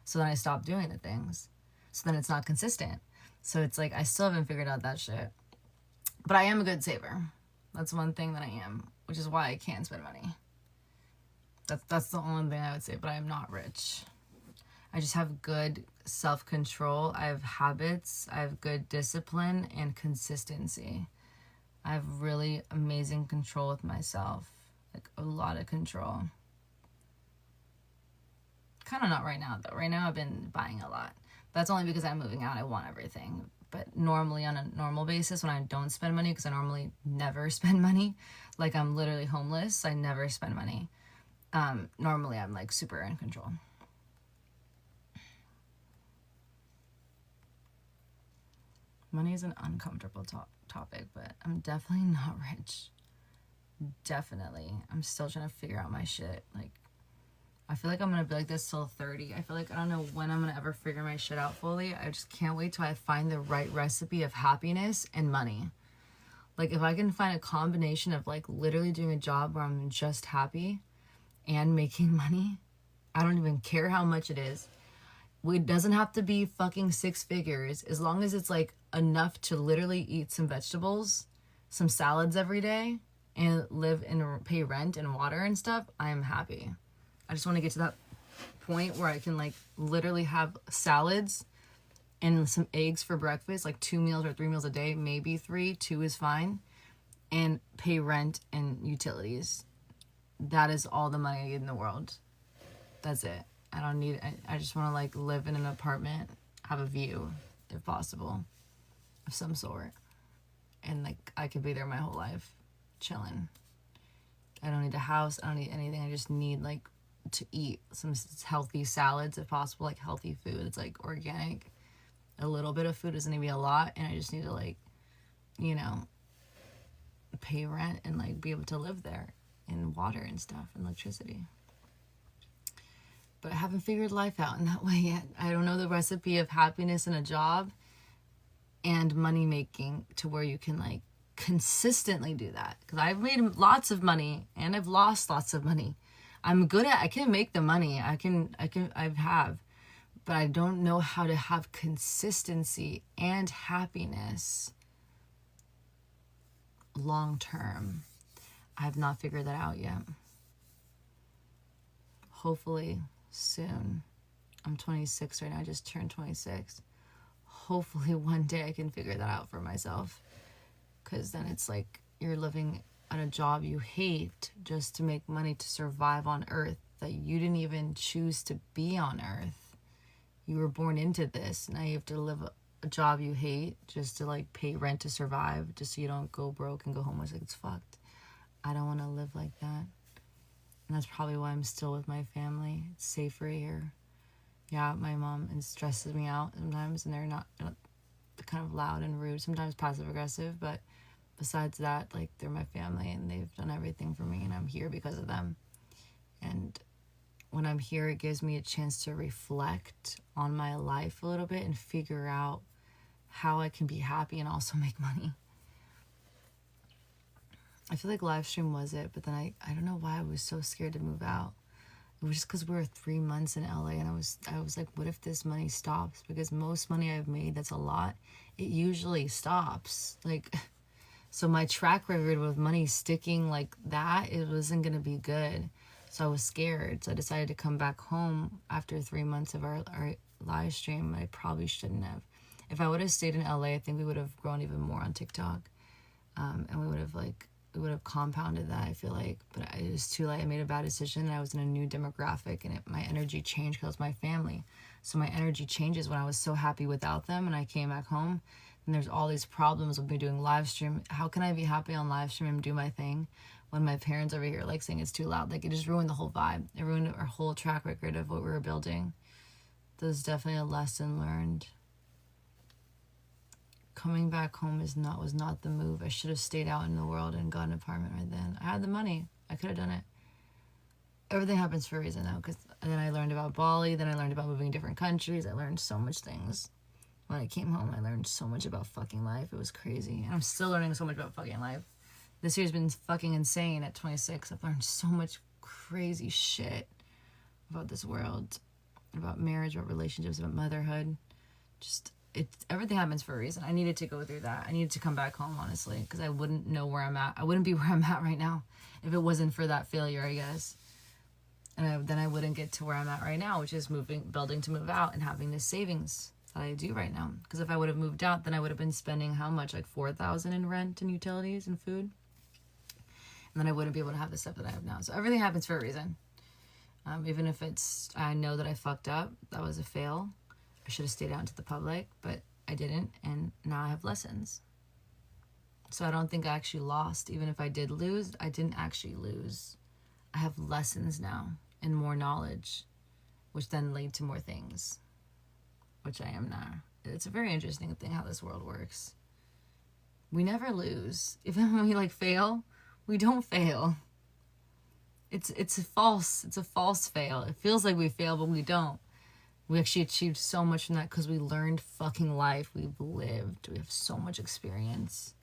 So then I stopped doing the things. So then it's not consistent. So it's like I still haven't figured out that shit. But I am a good saver. That's one thing that I am, which is why I can spend money. That's the only thing I would say, but I am not rich. I just have good self-control. I have habits. I have good discipline and consistency. I have really amazing control with myself. Like, a lot of control. Kind of not right now, though. Right now I've been buying a lot. That's only because I'm moving out. I want everything. But normally, on a normal basis, when I don't spend money, because I normally never spend money, like I'm literally homeless, I never spend money. Normally I'm like super in control. Money is an uncomfortable topic, but I'm definitely not rich. Definitely. I'm still trying to figure out my shit. Like, I feel like I'm gonna be like this till 30. I feel like I don't know when I'm gonna ever figure my shit out fully. I just can't wait till I find the right recipe of happiness and money. Like, if I can find a combination of like literally doing a job where I'm just happy and making money, I don't even care how much it is. It doesn't have to be fucking 6 figures. As long as it's like enough to literally eat some vegetables, some salads every day, and live and pay rent and water and stuff, I am happy. I just want to get to that point where I can like literally have salads and some eggs for breakfast, like 2 meals or 3 meals a day, maybe 3, 2 is fine, and pay rent and utilities. That is all the money I need in the world. That's it. I don't need, I just want to like live in an apartment, have a view, if possible, of some sort. And like, I could be there my whole life, chilling. I don't need a house. I don't need anything. I just need like to eat some healthy salads, if possible, like healthy food. It's like organic. A little bit of food doesn't need to be a lot. And I just need to like, you know, pay rent and like be able to live there, and water and stuff and electricity. But I haven't figured life out in that way yet. I don't know the recipe of happiness in a job and money making to where you can like consistently do that. Because I've made lots of money and I've lost lots of money. I'm good at, I can make the money. I have, but I don't know how to have consistency and happiness long term. I have not figured that out yet. Hopefully soon. I'm 26 right now. I just turned 26. hopefully one day I can figure that out for myself. Because then it's like you're living at a job you hate just to make money to survive on Earth that you didn't even choose to be on Earth. You were born into this. Now you have to live a job you hate just to like pay rent to survive, just so you don't go broke and go homeless. Like, it's fucked. I don't want to live like that. And that's probably why I'm still with my family. It's safer here. Yeah, my mom stresses me out sometimes, and they're not kind of loud and rude, sometimes passive aggressive, but besides that, like, they're my family and they've done everything for me, and I'm here because of them. And when I'm here, it gives me a chance to reflect on my life a little bit and figure out how I can be happy and also make money. I feel like live stream was it, but then I don't know why I was so scared to move out. It was just because we were 3 months in LA, and I was like, what if this money stops? Because most money I've made, that's a lot, it usually stops. Like, so my track record with money sticking like that, it wasn't going to be good. So I was scared. So I decided to come back home after 3 months of our live stream. I probably shouldn't have. If I would have stayed in LA, I think we would have grown even more on TikTok. And we would have compounded that, I feel like. But it was too late. I made a bad decision, and I was in a new demographic, and my energy changed because it was my family. So my energy changes when I was so happy without them, and I came back home, and there's all these problems with me doing live stream. How can I be happy on live stream and do my thing when my parents over here like saying it's too loud? Like, it just ruined the whole vibe. It ruined our whole track record of what we were building. There's definitely a lesson learned. Coming back home was not the move. I should have stayed out in the world and got an apartment right then. I had the money. I could have done it. Everything happens for a reason, though, because then I learned about Bali. Then I learned about moving to different countries. I learned so much things. When I came home, I learned so much about fucking life. It was crazy. And I'm still learning so much about fucking life. This year's been fucking insane at 26. I've learned so much crazy shit about this world, about marriage, about relationships, about motherhood. Just... everything happens for a reason. I needed to go through that. I needed to come back home, honestly, because I wouldn't know where I'm at. I wouldn't be where I'm at right now if it wasn't for that failure, I guess. And then I wouldn't get to where I'm at right now, which is building to move out and having this savings that I do right now. Because if I would have moved out, then I would have been spending how much? Like $4,000 in rent and utilities and food. And then I wouldn't be able to have the stuff that I have now. So everything happens for a reason. Even if I know that I fucked up, that was a fail. I should have stayed out into the public, but I didn't, and now I have lessons. So I don't think I actually lost. Even if I did lose, I didn't actually lose. I have lessons now and more knowledge, which then lead to more things, which I am now. It's a very interesting thing how this world works. We never lose. Even when we fail, we don't fail. It's a false fail. It feels like we fail, but we don't. We actually achieved so much from that because we learned fucking life. We've lived. We have so much experience.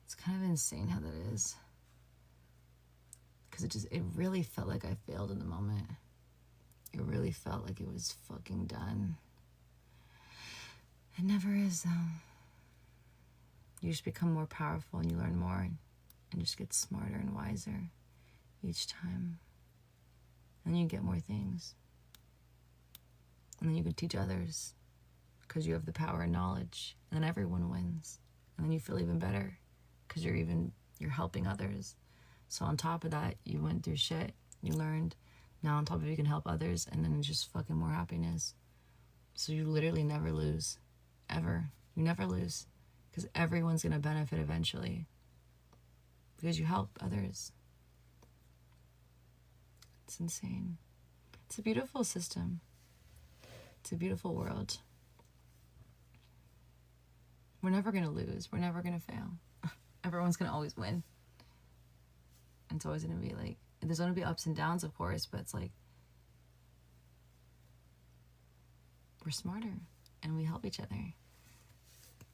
It's kind of insane how that is. Because it really felt like I failed in the moment. It really felt like it was fucking done. It never is, though. You just become more powerful and you learn more and just get smarter and wiser each time. And you get more things. And then you can teach others because you have the power and knowledge. And then everyone wins. And then you feel even better because you're helping others. So on top of that, you went through shit. You learned. Now on top of it, you can help others. And then it's just fucking more happiness. So you literally never lose. Ever. You never lose. Because everyone's going to benefit eventually. Because you help others. It's insane. It's a beautiful system. It's a beautiful world. We're never going to lose. We're never going to fail. Everyone's going to always win. And it's always going to be there's going to be ups and downs, of course, but it's we're smarter and we help each other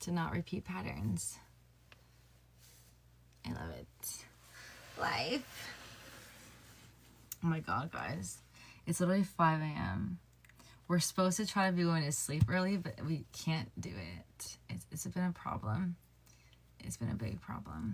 to not repeat patterns. I love it. Life. Oh my God, guys. It's literally 5 a.m. We're supposed to try to be going to sleep early, but we can't do it. It's been a problem. It's been a big problem.